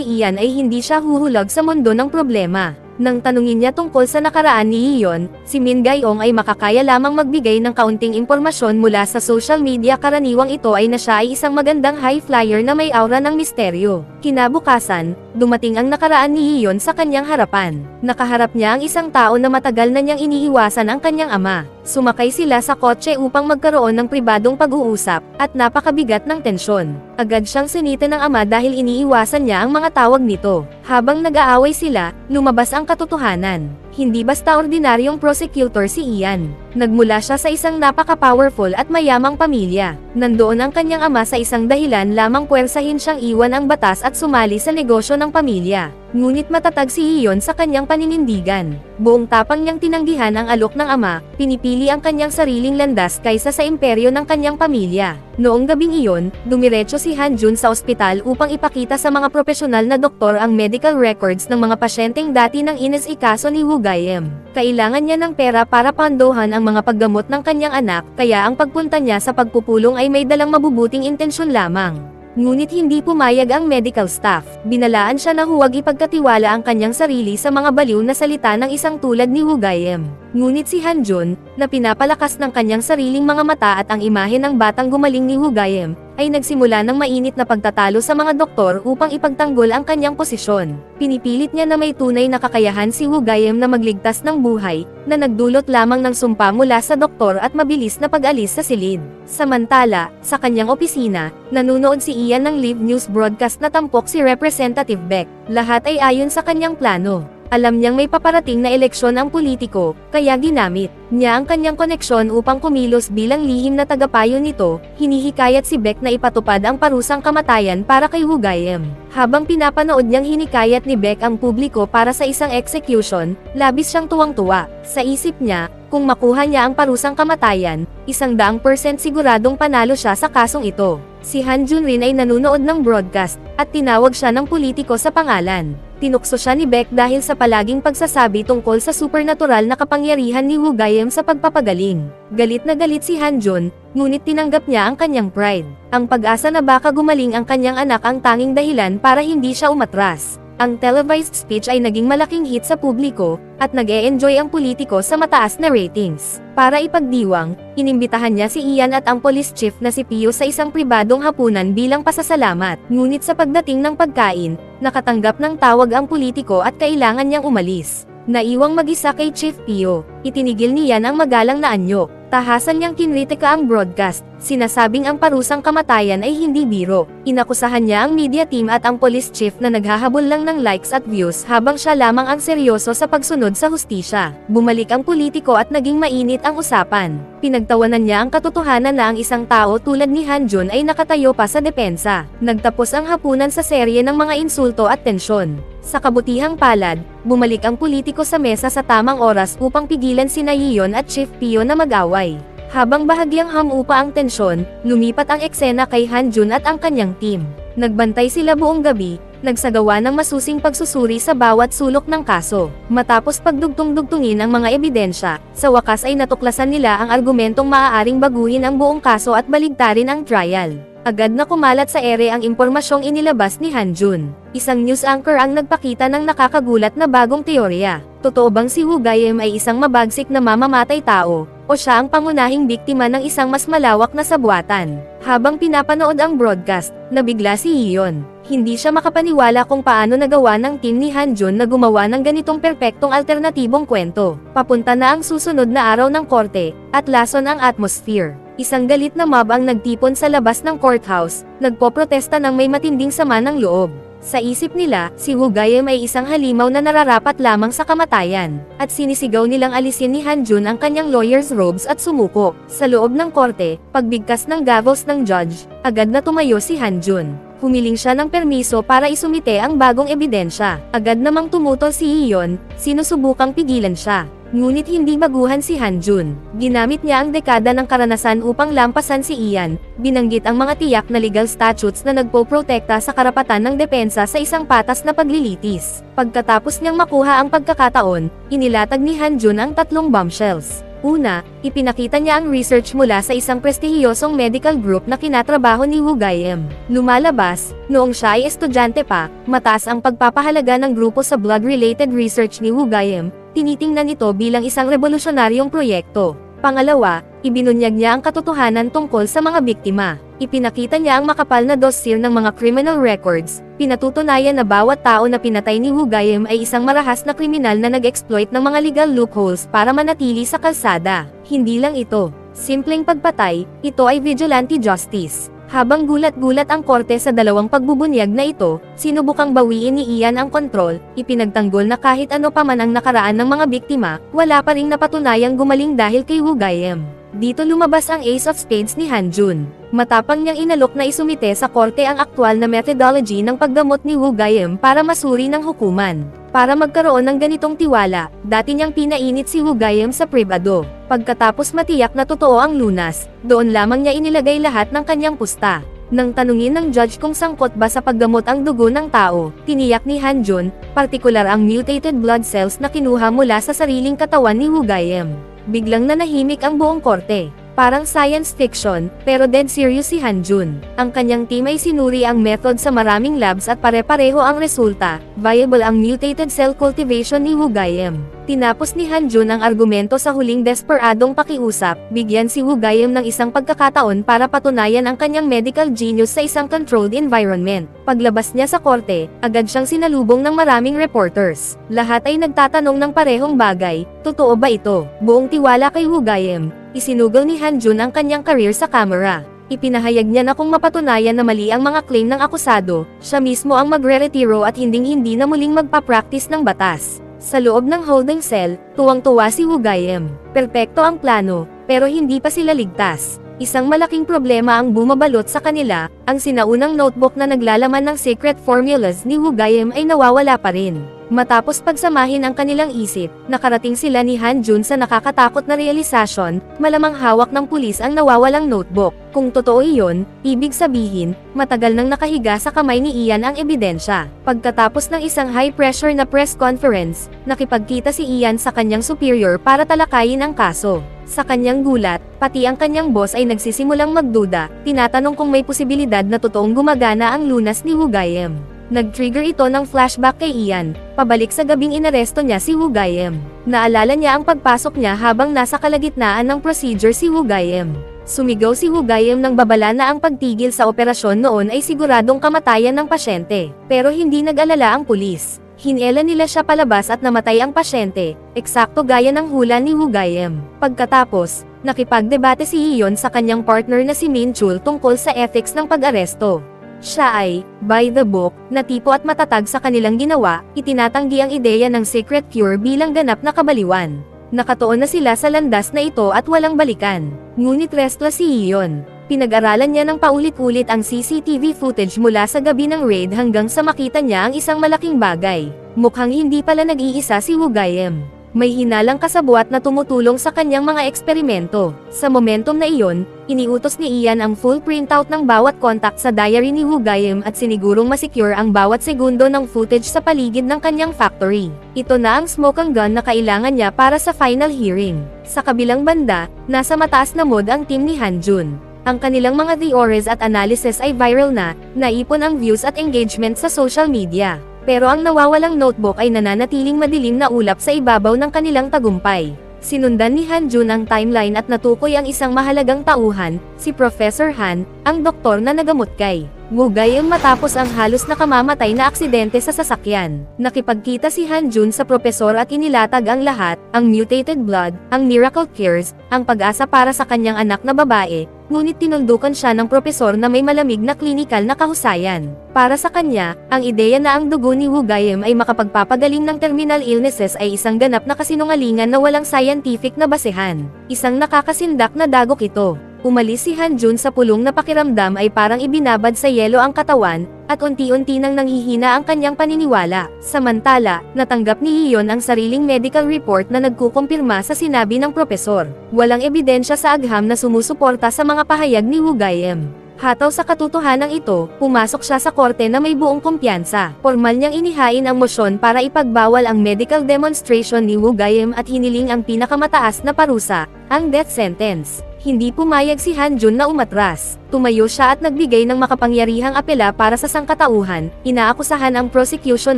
Ian ay hindi siya huhulag sa mundo ng problema. Nang tanungin niya tungkol sa nakaraan ni Iyon, si Min Gayong ay makakaya lamang magbigay ng kaunting impormasyon mula sa social media. Karaniwang ito ay na siya ay isang magandang high flyer na may aura ng misteryo. Kinabukasan, dumating ang nakaraan ni Iyon sa kanyang harapan. Nakaharap niya ang isang tao na matagal na niyang iniiwasan, ang kanyang ama. Sumakay sila sa kotse upang magkaroon ng pribadong pag-uusap, at napakabigat ng tensyon. Agad siyang sinitin ng ama dahil iniiwasan niya ang mga tawag nito. Habang nag-aaway sila, lumabas ang katotohanan. Hindi basta ordinaryong prosecutor si Ian. Nagmula siya sa isang napaka-powerful at mayamang pamilya. Nandoon ang kanyang ama sa isang dahilan lamang, puwersahin siyang iwan ang batas at sumali sa negosyo ng pamilya. Ngunit matatag si Iyon sa kanyang paninindigan. Buong tapang niyang tinanggihan ang alok ng ama, pinipili ang kanyang sariling landas kaysa sa imperyo ng kanyang pamilya. Noong gabing iyon, dumiretso si Han-jun sa ospital upang ipakita sa mga profesional na doktor ang medical records ng mga pasyenteng dati ng inisikaso ni Woo Gaem. Kailangan niya ng pera para pandohan ang mga paggamot ng kanyang anak, kaya ang pagpunta niya sa pagpupulong ay may dalang mabubuting intensyon lamang. Ngunit hindi pumayag ang medical staff. Binalaan siya na huwag ipagkatiwala ang kanyang sarili sa mga baliw na salita ng isang tulad ni Woo Gaem. Ngunit si Han-jun, na pinapalakas ng kanyang sariling mga mata at ang imahe ng batang gumaling ni Woo Gaem, ay nagsimula ng mainit na pagtatalo sa mga doktor upang ipagtanggol ang kanyang posisyon. Pinipilit niya na may tunay na kakayahan si Woo Gaem na magligtas ng buhay, na nagdulot lamang ng sumpa mula sa doktor at mabilis na pag-alis sa silid. Samantala, sa kanyang opisina, nanunood si Ian ng live news broadcast na tampok si Representative Beck. Lahat ay ayon sa kanyang plano. Alam niyang may paparating na eleksyon ang politiko, kaya ginamit niya ang kanyang koneksyon upang kumilos bilang lihim na tagapayo nito. Hinihikayat si Beck na ipatupad ang parusang kamatayan para kay Wu Gaiem. Habang pinapanood niyang hinikayat ni Beck ang publiko para sa isang execution, labis siyang tuwang-tuwa. Sa isip niya, kung makuha niya ang parusang kamatayan, 100% siguradong panalo siya sa kasong ito. Si Han Jun rin ay nanunood ng broadcast, at tinawag siya ng politiko sa pangalan. Tinukso siya ni Beck dahil sa palaging pagsasabi tungkol sa supernatural na kapangyarihan ni Wu Gaiem sa pagpapagaling. Galit na galit si Han Jun, ngunit tinanggap niya ang kanyang pride. Ang pag-asa na baka gumaling ang kanyang anak ang tanging dahilan para hindi siya umatras. Ang televised speech ay naging malaking hit sa publiko, at nag-e-enjoy ang politiko sa mataas na ratings. Para ipagdiwang, inimbitahan niya si Ian at ang police chief na si Pio sa isang pribadong hapunan bilang pasasalamat. Ngunit sa pagdating ng pagkain, nakatanggap ng tawag ang politiko at kailangan niyang umalis. Naiwang mag-isa kay Chief Pio, itinigil niya ang magalang na anyo. Tahasan niyang kinritika ang broadcast, sinasabing ang parusang kamatayan ay hindi biro. Inakusahan niya ang media team at ang police chief na naghahabol lang ng likes at views habang siya lamang ang seryoso sa pagsunod sa hustisya. Bumalik ang politiko at naging mainit ang usapan. Pinagtawanan niya ang katotohanan na ang isang tao tulad ni Han Jun ay nakatayo pa sa depensa. Nagtapos ang hapunan sa serye ng mga insulto at tensyon. Sa kabutihang palad, bumalik ang politiko sa mesa sa tamang oras upang pigilan sina Yeon at Chief Pio na mag-away. Habang bahagyang hamupa ang tensyon, lumipat ang eksena kay Han Jun at ang kanyang team. Nagbantay sila buong gabi, nagsagawa ng masusing pagsusuri sa bawat sulok ng kaso. Matapos pagdugtong-dugtungin ang mga ebidensya, sa wakas ay natuklasan nila ang argumentong maaaring baguhin ang buong kaso at baligtarin ang trial. Agad na kumalat sa ere ang impormasyong inilabas ni Han Jun. Isang news anchor ang nagpakita ng nakakagulat na bagong teorya. Totoo bang si Wu Gaiem ay isang mabagsik na mamamatay tao, o siya ang pangunahing biktima ng isang mas malawak na sabwatan? Habang pinapanood ang broadcast, nabigla si Yeon. Hindi siya makapaniwala kung paano nagawa ng team ni Han Jun na gumawa ng ganitong perpektong alternatibong kwento. Papunta na ang susunod na araw ng korte, at lason ang atmosphere. Isang galit na mob ang nagtipon sa labas ng courthouse, nagpoprotesta ng may matinding sama ng loob. Sa isip nila, si Wu Gaiem ay isang halimaw na nararapat lamang sa kamatayan, at sinisigaw nilang alisin ni Han Jun ang kanyang lawyer's robes at sumuko. Sa loob ng korte, pagbigkas ng gavels ng judge, agad na tumayo si Han Jun. Humiling siya ng permiso para isumite ang bagong ebidensya. Agad namang tumutol si Yeon, sinusubukang pigilan siya. Ngunit hindi baguhan si Han Jun. Ginamit niya ang dekada ng karanasan upang lampasan si Ian. Binanggit ang mga tiyak na legal statutes na nagpoprotekta sa karapatan ng depensa sa isang patas na paglilitis. Pagkatapos niyang makuha ang pagkakataon, inilatag ni Han Jun ang 3 bombshells. Una, ipinakita niya ang research mula sa isang prestihiyosong medical group na kinatrabaho ni Wu Gaiem. Lumalabas, noong siya ay estudyante pa, mataas ang pagpapahalaga ng grupo sa blood-related research ni Wu Gaiem, tinitingnan ito bilang isang revolusyonaryong proyekto. Pangalawa, ibinunyag niya ang katotohanan tungkol sa mga biktima. Ipinakita niya ang makapal na dossier ng mga criminal records, pinatutunayan na bawat tao na pinatay ni Wu Gaiem ay isang marahas na kriminal na nag-exploit ng mga legal loopholes para manatili sa kalsada. Hindi lang ito, simpleng pagpatay, ito ay vigilante justice. Habang gulat-gulat ang korte sa dalawang pagbubunyag na ito, sinubukang bawiin ni Ian ang kontrol, ipinagtanggol na kahit ano pa man ang nakaraan ng mga biktima, wala pa ring napatunayang gumaling dahil kay Wu Gaiem. Dito lumabas ang Ace of Spades ni Han Jun. Matapang niyang inalok na isumite sa korte ang aktwal na methodology ng paggamot ni Wu Gaiem para masuri ng hukuman. Para magkaroon ng ganitong tiwala, dati niyang pinainit si Wu Gaiem sa pribado. Pagkatapos matiyak na totoo ang lunas, doon lamang niya inilagay lahat ng kanyang pusta. Nang tanungin ng judge kung sangkot ba sa paggamot ang dugo ng tao, tiniyak ni Han Jun, partikular ang mutated blood cells na kinuha mula sa sariling katawan ni Wu Gaiem. Biglang nanahimik ang buong korte. Parang science fiction, pero dead serious si Han Jun. Ang kanyang team ay sinuri ang method sa maraming labs at pare-pareho ang resulta, viable ang mutated cell cultivation ni Wu Gaiem. Tinapos ni Han Jun ang argumento sa huling desperadong pakiusap, bigyan si Wu Gaiem ng isang pagkakataon para patunayan ang kanyang medical genius sa isang controlled environment. Paglabas niya sa korte, agad siyang sinalubong ng maraming reporters. Lahat ay nagtatanong ng parehong bagay, totoo ba ito? Buong tiwala kay Wu Gaiem, isinugol ni Han Jun ang kanyang career sa camera. Ipinahayag niya na kung mapatunayan na mali ang mga claim ng akusado, siya mismo ang magre-retiro at hinding-hindi na muling magpa-practice ng batas. Sa loob ng holding cell, tuwang-tuwa si Woo-Gaem. Perpekto ang plano, pero hindi pa sila ligtas. Isang malaking problema ang bumabalot sa kanila, ang sinaunang notebook na naglalaman ng secret formulas ni Woo-Gaem ay nawawala pa rin. Matapos pagsamahin ang kanilang isip, nakarating sila ni Han Jun sa nakakatakot na realisasyon, malamang hawak ng pulis ang nawawalang notebook. Kung totoo iyon, ibig sabihin, matagal nang nakahiga sa kamay ni Ian ang ebidensya. Pagkatapos ng isang high-pressure na press conference, nakipagkita si Ian sa kanyang superior para talakayin ang kaso. Sa kanyang gulat, pati ang kanyang boss ay nagsisimulang magduda, tinatanong kung may posibilidad na totoong gumagana ang lunas ni Woo-Gaem. Nag-trigger ito ng flashback kay Ian, pabalik sa gabing inaresto niya si Woo-Gaem. Naalala niya ang pagpasok niya habang nasa kalagitnaan ng procedure si Woo-Gaem. Sumigaw si Woo-Gaem nang babala na ang pagtigil sa operasyon noon ay siguradong kamatayan ng pasyente, pero hindi nag-alala ang pulis. Hinela nila siya palabas at namatay ang pasyente, eksakto gaya ng hula ni Woo-Gaem. Pagkatapos, nakipagdebate si Ion sa kanyang partner na si Min Chul tungkol sa ethics ng pag-aresto. Siya ay, by the book, natipo at matatag sa kanilang ginawa, itinatanggi ang ideya ng secret cure bilang ganap na kabaliwan. Nakatuon na sila sa landas na ito at walang balikan. Ngunit restless si Ion. Pinag-aralan niya ng paulit-ulit ang CCTV footage mula sa gabi ng raid hanggang sa makita niya ang isang malaking bagay. Mukhang hindi pala nag-iisa si Woo-Gaem. May hinalang kasabwat na tumutulong sa kanyang mga eksperimento. Sa momentum na iyon, iniutos ni Ian ang full printout ng bawat contact sa diary ni Woo-Gaem at sinigurong masecure ang bawat segundo ng footage sa paligid ng kanyang factory. Ito na ang smoking gun na kailangan niya para sa final hearing. Sa kabilang banda, nasa mataas na mode ang team ni Han Jun. Ang kanilang mga theories at analysis ay viral na, naipon ang views at engagement sa social media. Pero ang nawawalang notebook ay nananatiling madilim na ulap sa ibabaw ng kanilang tagumpay. Sinundan ni Han Jun ang timeline at natukoy ang isang mahalagang tauhan, si Professor Han, ang doktor na nagamot kay Woo-Gaem matapos ang halos nakamamatay na aksidente sa sasakyan. Nakipagkita si Han Jun sa propesor at inilatag ang lahat, ang mutated blood, ang miracle cures, ang pag-asa para sa kanyang anak na babae, ngunit tinuldukan siya ng propesor na may malamig na klinikal na kahusayan. Para sa kanya, ang ideya na ang dugo ni Woo-Gaem ay makapagpapagaling ng terminal illnesses ay isang ganap na kasinungalingan na walang scientific na basehan. Isang nakakasindak na dagok ito. Umalis si Han Jun sa pulong na pakiramdam ay parang ibinabad sa yelo ang katawan, at unti-unti nang nanghihina ang kanyang paniniwala. Samantala, natanggap ni Ion ang sariling medical report na nagkukumpirma sa sinabi ng propesor. Walang ebidensya sa agham na sumusuporta sa mga pahayag ni Woo-Gaem. Hataw sa katotohanan ito, pumasok siya sa korte na may buong kumpiyansa. Formal niyang inihain ang mosyon para ipagbawal ang medical demonstration ni Woo-Gaem at hiniling ang pinakamataas na parusa, ang death sentence. Hindi pumayag si Han Jun na umatras. Tumayo siya at nagbigay ng makapangyarihang apela para sa sangkatauhan. Inaakusahan ang prosecution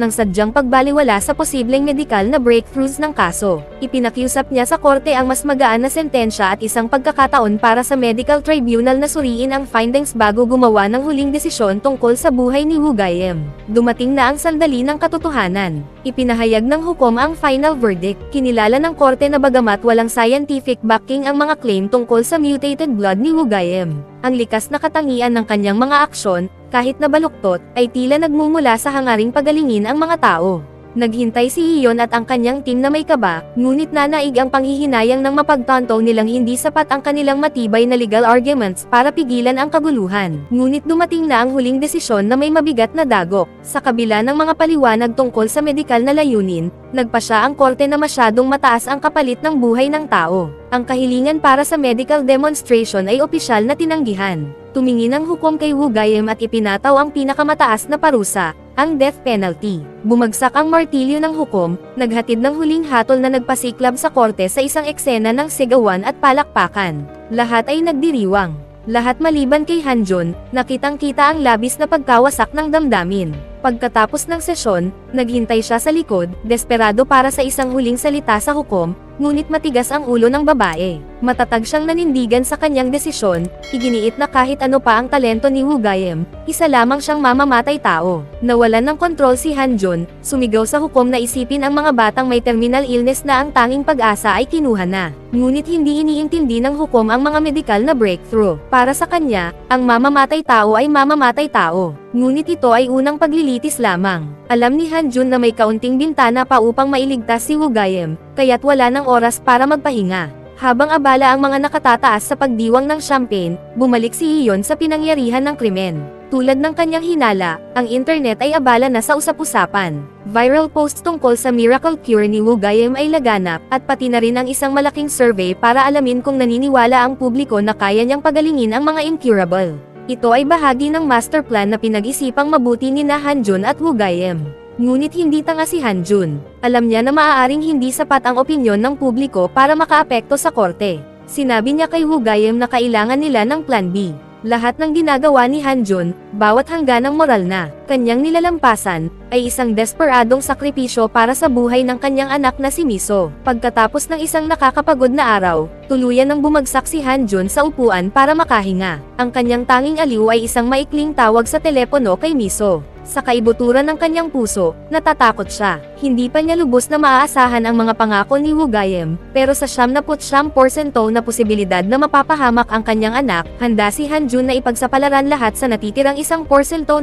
ng sadyang pagbaliwala sa posibleng medikal na breakthroughs ng kaso. Ipinakiusap niya sa korte ang mas magaan na sentensya at isang pagkakataon para sa medical tribunal na suriin ang findings bago gumawa ng huling desisyon tungkol sa buhay ni Woo-Gaem. Dumating na ang sandali ng katotohanan. Ipinahayag ng hukom ang final verdict. Kinilala ng korte na bagamat walang scientific backing ang mga claim tungkol sa mutated blood ni Woo-Gaem, ang likas na katangian ng kanyang mga aksyon, kahit na baluktot, ay tila nagmumula sa hangaring pagalingin ang mga tao. Naghintay si Ion at ang kanyang team na may kaba, ngunit nanaig ang panghihinayang ng mapagtanto nilang hindi sapat ang kanilang matibay na legal arguments para pigilan ang kaguluhan. Ngunit dumating na ang huling desisyon na may mabigat na dagok. Sa kabila ng mga paliwanag tungkol sa medikal na layunin, nagpasya ang korte na masyadong mataas ang kapalit ng buhay ng tao. Ang kahilingan para sa medical demonstration ay opisyal na tinanggihan. Tumingin ang hukom kay Woo-Gaem at ipinataw ang pinakamataas na parusa, ang death penalty. Bumagsak ang martilyo ng hukom, naghatid ng huling hatol na nagpasiklab sa korte sa isang eksena ng sigawan at palakpakan. Lahat ay nagdiriwang. Lahat maliban kay Han Jun, nakitang-kita ang labis na pagkawasak ng damdamin. Pagkatapos ng sesyon, naghintay siya sa likod, desperado para sa isang huling salita sa hukom, ngunit matigas ang ulo ng babae. Matatag siyang nanindigan sa kanyang desisyon, iginiit na kahit ano pa ang talento ni Woo Gaem, isa lamang siyang mamamatay tao. Nawalan ng kontrol si Han-jun, sumigaw sa hukom na isipin ang mga batang may terminal illness na ang tanging pag-asa ay kinuha na. Ngunit hindi iniintindi ng hukom ang mga medikal na breakthrough. Para sa kanya, ang mamamatay tao ay mamamatay tao. Ngunit ito ay unang paglilitis lamang. Alam ni Han-jun na may kaunting bintana pa upang mailigtas si Woo Gaem, kaya't wala ng oras para magpahinga. Habang abala ang mga nakatataas sa pagdiwang ng champagne, bumalik si Iyon sa pinangyarihan ng krimen. Tulad ng kanyang hinala, ang internet ay abala na sa usap-usapan. Viral posts tungkol sa miracle cure ni Woo Gaem ay laganap, at pati na rin ang isang malaking survey para alamin kung naniniwala ang publiko na kaya niyang pagalingin ang mga incurable. Ito ay bahagi ng master plan na pinag-isipang mabuti ni Han-jun at Woo Gaem. Ngunit hindi tanga si Han-jun. Alam niya na maaaring hindi sapat ang opinyon ng publiko para makaapekto sa korte. Sinabi niya kay Woo Gaem na kailangan nila ng plan B. Lahat ng ginagawa ni Han-jun, bawat hangganang moral na kanyang nilalampasan, ay isang desperadong sakripisyo para sa buhay ng kanyang anak na si Miso. Pagkatapos ng isang nakakapagod na araw, tuluyan nang bumagsak si Han-jun sa upuan para makahinga. Ang kanyang tanging aliw ay isang maikling tawag sa telepono kay Miso. Sa kaibuturan ng kanyang puso, natatakot siya. Hindi pa niya lubos na maaasahan ang mga pangako ni Woo Gaem, pero sa 79% na posibilidad na mapapahamak ang kanyang anak, handa si Han-jun na ipagsapalaran lahat sa natitirang 1%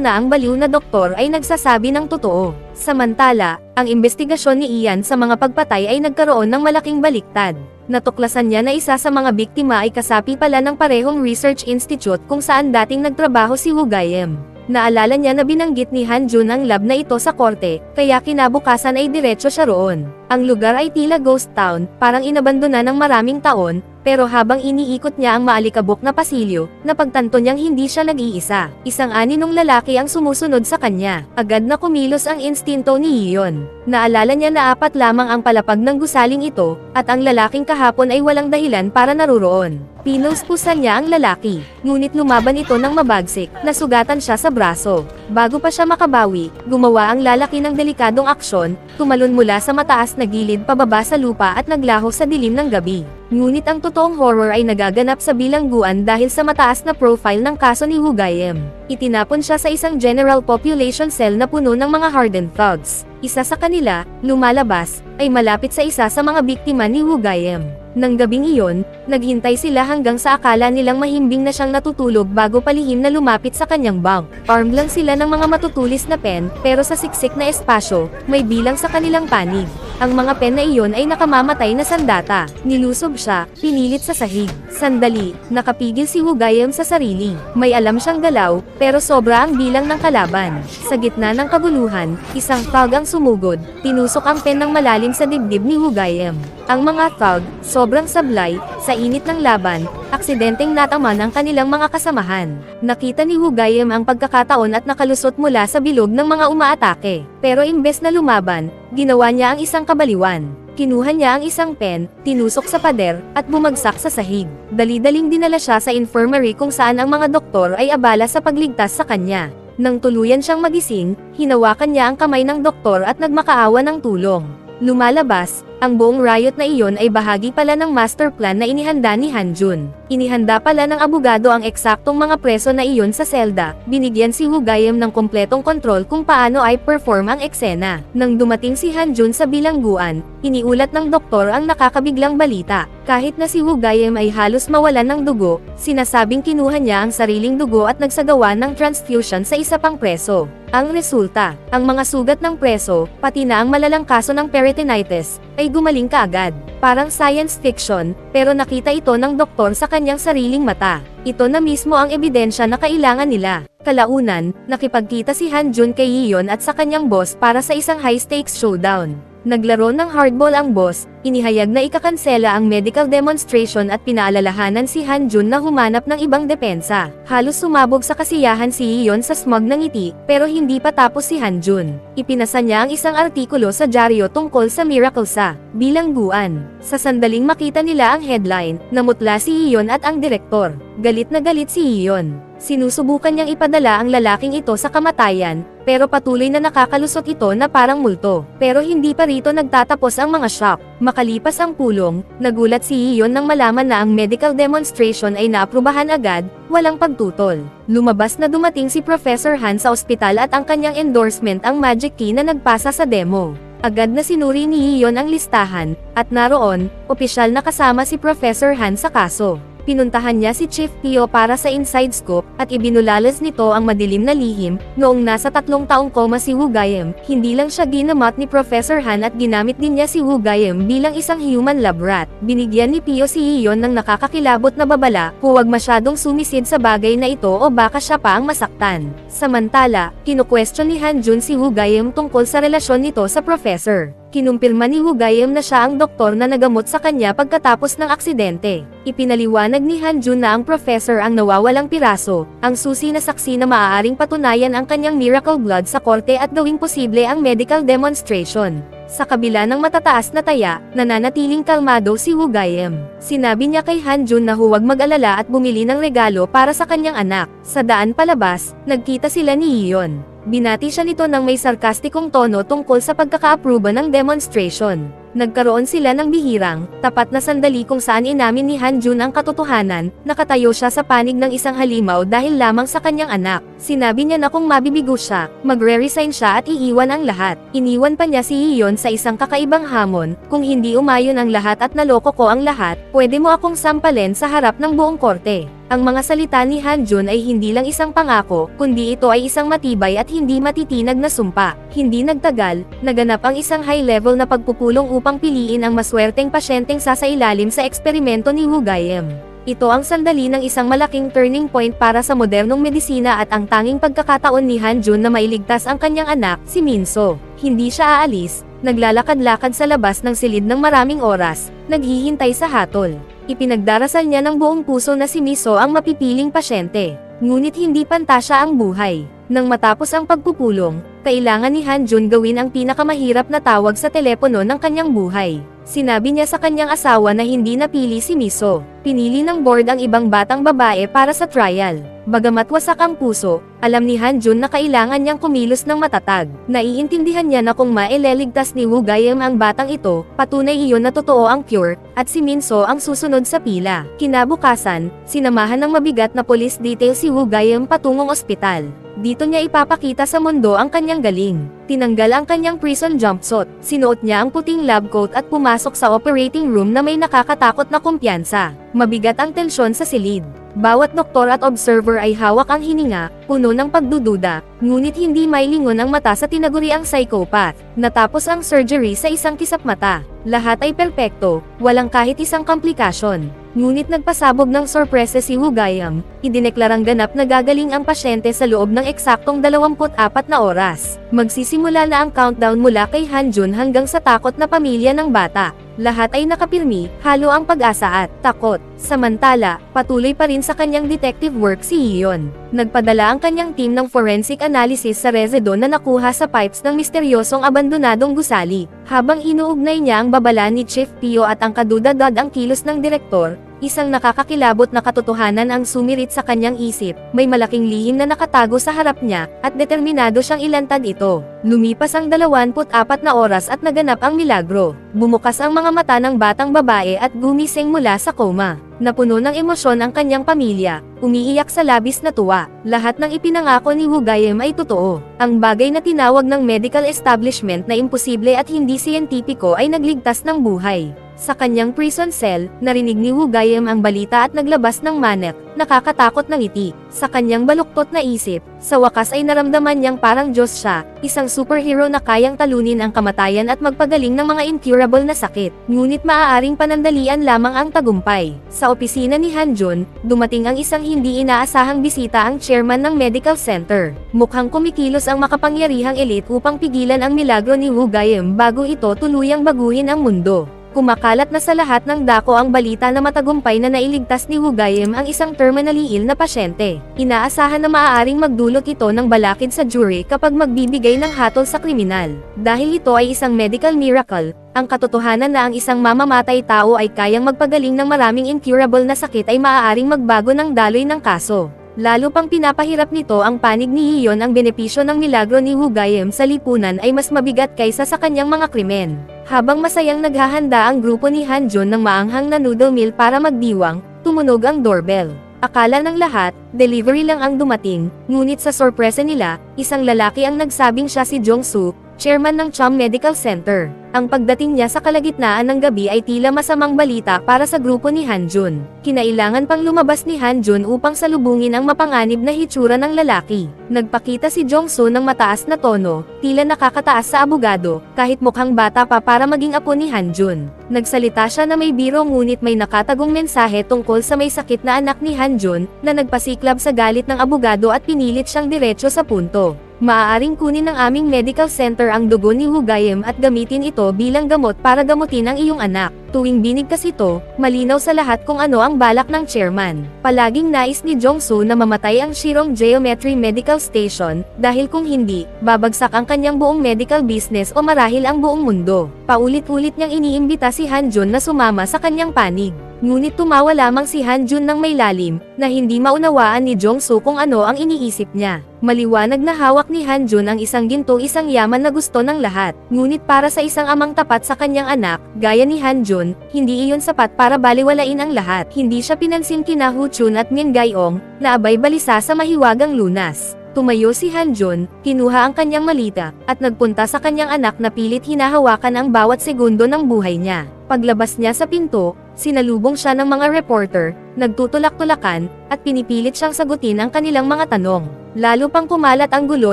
na ang baliw na doktor ay nagsasabi ng totoo. Samantala, ang investigasyon ni Ian sa mga pagpatay ay nagkaroon ng malaking baliktad. Natuklasan niya na isa sa mga biktima ay kasapi pala ng parehong research institute kung saan dating nagtrabaho si Woo Gaem. Naalala niya na binanggit ni Han-jun ang lab na ito sa korte, kaya kinabukasan ay diretso siya roon. Ang lugar ay tila ghost town, parang inabandona ng maraming taon, pero habang iniikot niya ang maalikabok na pasilyo, napagtanto niyang hindi siya nag-iisa. Isang aninong lalaki ang sumusunod sa kanya. Agad na kumilos ang instinto ni Iyon. Naalala niya na 4 lamang ang palapag ng gusaling ito, at ang lalaking kahapon ay walang dahilan para naruroon. Pinuspusan niya ang lalaki, ngunit lumaban ito ng mabagsik, nasugatan siya sa braso. Bago pa siya makabawi, gumawa ang lalaki ng delikadong aksyon, tumalon mula sa mataas na gilid pababa sa lupa at naglaho sa dilim ng gabi. Ngunit ang totoong horror ay nagaganap sa bilangguan dahil sa mataas na profile ng kaso ni Woo Gaem. Itinapon siya sa isang general population cell na puno ng mga hardened thugs. Isa sa kanila, lumalabas, ay malapit sa isa sa mga biktima ni Woo Gaem. Nang gabing iyon, naghintay sila hanggang sa akala nilang mahimbing na siyang natutulog bago palihim na lumapit sa kanyang bunk. Armed lang sila ng mga matutulis na pen, pero sa siksik na espasyo, may bilang sa kanilang panig. Ang mga pen na iyon ay nakamamatay na sandata. Nilusob siya, pinilit sa sahig. Sandali, nakapigil si Woo Gaem sa sarili. May alam siyang galaw, pero sobra ang bilang ng kalaban. Sa gitna ng kaguluhan, isang thug ang sumugod, tinusok ang pen ng malalim sa dibdib ni Woo Gaem. Ang mga thug, sobrang sablay, sa init ng laban, aksidenteng nataman ang kanilang mga kasamahan. Nakita ni Woo Gaem ang pagkakataon at nakalusot mula sa bilog ng mga umaatake. Pero imbes na lumaban, ginawa niya ang isang kabaliwan. Kinuha niya ang isang pen, tinusok sa pader, at bumagsak sa sahig. Dali-daling dinala siya sa infirmary kung saan ang mga doktor ay abala sa pagligtas sa kanya. Nang tuluyan siyang magising, hinawakan niya ang kamay ng doktor at nagmakaawa ng tulong. Lumalabas, ang buong riot na iyon ay bahagi pala ng master plan na inihanda ni Han-jun. Inihanda pala ng abogado ang eksaktong mga preso na iyon sa selda, binigyan si Woo Gaem ng kompletong kontrol kung paano ay perform ang eksena. Nang dumating si Han-jun sa bilangguan, iniulat ng doktor ang nakakabiglang balita. Kahit na si Woo Gaem ay halos mawalan ng dugo, sinasabing kinuha niya ang sariling dugo at nagsagawa ng transfusion sa isa pang preso. Ang resulta, ang mga sugat ng preso, pati na ang malalang kaso ng peritonitis, ay gumaling kaagad. Parang science fiction, pero nakita ito ng doktor sa kanyang sariling mata. Ito na mismo ang ebidensya na kailangan nila. Kalaunan, nakipagkita si Han-jun kay Iyon at sa kanyang boss para sa isang high-stakes showdown. Naglaro ng hardball ang boss, inihayag na ikakansela ang medical demonstration at pinaalalahanan si Han-jun na humanap ng ibang depensa. Halos sumabog sa kasiyahan si Iyon sa smug ng ngiti, pero hindi pa tapos si Han-jun. Ipinasa niya ang isang artikulo sa dyaryo tungkol sa miracle sa bilangguan. Sa sandaling makita nila ang headline, namutla si Iyon at ang direktor. Galit na galit si Iyon. Sinusubukan niyang ipadala ang lalaking ito sa kamatayan, pero patuloy na nakakalusot ito na parang multo. Pero hindi pa rito nagtatapos ang mga shock. Makalipas ang pulong, nagulat si Iyon nang malaman na ang medical demonstration ay naaprubahan agad, walang pagtutol. Lumabas na dumating si Professor Han sa ospital at ang kanyang endorsement ang magic key na nagpasa sa demo. Agad na sinuri ni Iyon ang listahan, at naroon, opisyal na kasama si Professor Han sa kaso. Pinuntahan niya si Chief Pio para sa inside scoop, at ibinulalas nito ang madilim na lihim. Noong nasa 3 taong koma si Wu Gaiem, hindi lang siya ginamot ni Professor Han at ginamit din niya si Wu Gaiem bilang isang human lab rat. Binigyan ni Pio si Iyon ng nakakakilabot na babala, huwag masyadong sumisid sa bagay na ito o baka siya pa ang masaktan. Samantala, kinukwestiyon ni Han Jun si Wu Gaiem tungkol sa relasyon nito sa Professor. Kinumpirma ni Wu Gaiem na siya ang doktor na nagamot sa kanya pagkatapos ng aksidente. Ipinaliwanag ni Han Jun na ang professor ang nawawalang piraso, ang susi na saksi na maaaring patunayan ang kanyang miracle blood sa korte at gawing posible ang medical demonstration. Sa kabila ng matataas na taya, nananatiling kalmado si Wu Gaiem. Sinabi niya kay Han Jun na huwag mag-alala at bumili ng regalo para sa kanyang anak. Sa daan palabas, nagkita sila ni Iyon. Binati siya nito ng may sarkastikong tono tungkol sa pagkaka-aproba ng demonstration. Nagkaroon sila ng bihirang, tapat na sandali kung saan inamin ni Han Jun ang katotohanan, nakatayo siya sa panig ng isang halimaw dahil lamang sa kanyang anak. Sinabi niya na kung mabibigo siya, magre-resign siya at iiwan ang lahat. Iniwan pa niya si Iyon sa isang kakaibang hamon, kung hindi umayon ang lahat at naloko ko ang lahat, pwede mo akong sampalin sa harap ng buong korte. Ang mga salita ni Han Jun ay hindi lang isang pangako, kundi ito ay isang matibay at hindi matitinag na sumpa. Hindi nagtagal, naganap ang isang high-level na pagpupulong upang piliin ang maswerteng pasyenteng sasailalim sa eksperimento ni Wu Gaiem. Ito ang sandali ng isang malaking turning point para sa modernong medisina at ang tanging pagkakataon ni Han Jun na mailigtas ang kanyang anak, si Minso. Hindi siya aalis, naglalakad-lakad sa labas ng silid ng maraming oras, naghihintay sa hatol. Ipinagdarasal niya ng buong puso na si Miso ang mapipiling pasyente. Ngunit hindi pantasya ang buhay. Nang matapos ang pagpupulong, kailangan ni Han Jun gawin ang pinakamahirap na tawag sa telepono ng kanyang buhay. Sinabi niya sa kanyang asawa na hindi napili si Miso. Pinili ng board ang ibang batang babae para sa trial. Bagamat wasak ang puso, alam ni Han Jun na kailangan niyang kumilos ng matatag. Naiintindihan niya na kung maileligtas ni Wu Gaiem ang batang ito, patunay iyon na totoo ang cure, at si Minso ang susunod sa pila. Kinabukasan, sinamahan ng mabigat na police detail si Wu Gaiem patungong ospital. Dito niya ipapakita sa mundo ang kanyang galing. Tinanggal ang kanyang prison jumpsuit, sinuot niya ang puting lab coat at pumasok sa operating room na may nakakatakot na kumpiyansa. Mabigat ang tensyon sa silid. Bawat doktor at observer ay hawak ang hininga, puno ng pagdududa, ngunit hindi mailingon ang mata sa tinaguriang psychopath. Natapos ang surgery sa isang kisap mata. Lahat ay perpekto, walang kahit isang komplikasyon. Ngunit nagpasabog ng sorpresa si Wu Gaiem, idineklarang ganap na gagaling ang pasyente sa loob ng eksaktong 24 na oras. Magsisimula na ang countdown mula kay Han Jun hanggang sa takot na pamilya ng bata. Lahat ay nakapirmi, halo ang pag-asa at takot. Samantala, patuloy pa rin sa kanyang detective work si Iyon. Nagpadala ang kanyang team ng forensic analysis sa resido na nakuha sa pipes ng misteryosong abandonadong gusali. Habang inuugnay niya ang babala ni Chief Pio at ang kadudadad ang kilos ng direktor, isang nakakakilabot na katotohanan ang sumirit sa kanyang isip. May malaking lihim na nakatago sa harap niya, at determinado siyang ilantad ito. Lumipas ang 24 na oras at naganap ang milagro. Bumukas ang mga mata ng batang babae at gumising mula sa koma. Napuno ng emosyon ang kanyang pamilya, umiiyak sa labis na tuwa. Lahat ng ipinangako ni Wu Gaiem ay totoo. Ang bagay na tinawag ng medical establishment na imposible at hindi siyentipiko ay nagligtas ng buhay. Sa kanyang prison cell, narinig ni Wu Gaiem ang balita at naglabas ng manek, nakakatakot na ngiti. Sa kanyang baluktot na isip, sa wakas ay naramdaman niyang parang Diyos siya, isang superhero na kayang talunin ang kamatayan at magpagaling ng mga incurable na sakit. Ngunit maaaring panandalian lamang ang tagumpay. Sa opisina ni Han Jun, dumating ang isang hindi inaasahang bisita, ang chairman ng medical center. Mukhang kumikilos ang makapangyarihang elite upang pigilan ang milagro ni Wu Gaiem bago ito tuluyang baguhin ang mundo. Kumakalat na sa lahat ng dako ang balita na matagumpay na nailigtas ni Wu Gaiem ang isang terminally ill na pasyente. Inaasahan na maaaring magdulot ito ng balakid sa jury kapag magbibigay ng hatol sa kriminal. Dahil ito ay isang medical miracle, ang katotohanan na ang isang mamamatay tao ay kayang magpagaling ng maraming incurable na sakit ay maaaring magbago ng daloy ng kaso. Lalo pang pinapahirap nito ang panig ni Iyon. Ang benepisyo ng milagro ni Hugayem sa lipunan ay mas mabigat kaysa sa kanyang mga krimen. Habang masayang naghahanda ang grupo ni Hanjun ng maanghang na noodle meal para magdiwang, tumunog ang doorbell. Akala ng lahat, delivery lang ang dumating, ngunit sa sorpresa nila, isang lalaki ang nagsabing siya si Jong-soo, chairman ng Chum Medical Center. Ang pagdating niya sa kalagitnaan ng gabi ay tila masamang balita para sa grupo ni Hanjun. Kinailangan pang lumabas ni Hanjun upang salubungin ang mapanganib na hitsura ng lalaki. Nagpakita si Jong-soo ng mataas na tono, tila nakakataas sa abogado, kahit mukhang bata pa para maging apo ni Hanjun. Nagsalita siya na may biro ngunit may nakatagong mensahe tungkol sa may sakit na anak ni Hanjun, na nagpasiklab sa galit ng abogado at pinilit siyang diretso sa punto. Maaaring kunin ng aming medical center ang dugo ni Hugayem at gamitin ito bilang gamot para gamutin ang iyong anak. Tuwing binigkas ito, malinaw sa lahat kung ano ang balak ng chairman. Palaging nais ni Jong-soo na mamatay ang Shirong Geometry Medical Station, dahil kung hindi, babagsak ang kanyang buong medical business o marahil ang buong mundo. Paulit-ulit niyang iniimbita si Hanjun na sumama sa kanyang panig. Ngunit tumawa lamang si Hanjun ng may lalim, na hindi maunawaan ni Jong-soo kung ano ang iniisip niya. Maliwanag na hawak ni Hanjun ang isang ginto, isang yaman na gusto ng lahat. Ngunit para sa isang amang tapat sa kanyang anak, gaya ni Hanjun, hindi iyon sapat para baliwalain ang lahat. Hindi siya pinansin kina Hu Chun at Min Gayong, na abay balisa sa mahiwagang lunas. Tumayo si Hanjun, kinuha ang kanyang malita, at nagpunta sa kanyang anak na pilit hinahawakan ang bawat segundo ng buhay niya. Paglabas niya sa pinto, sinalubong siya ng mga reporter, nagtutulak-tulakan, at pinipilit siyang sagutin ang kanilang mga tanong. Lalo pang kumalat ang gulo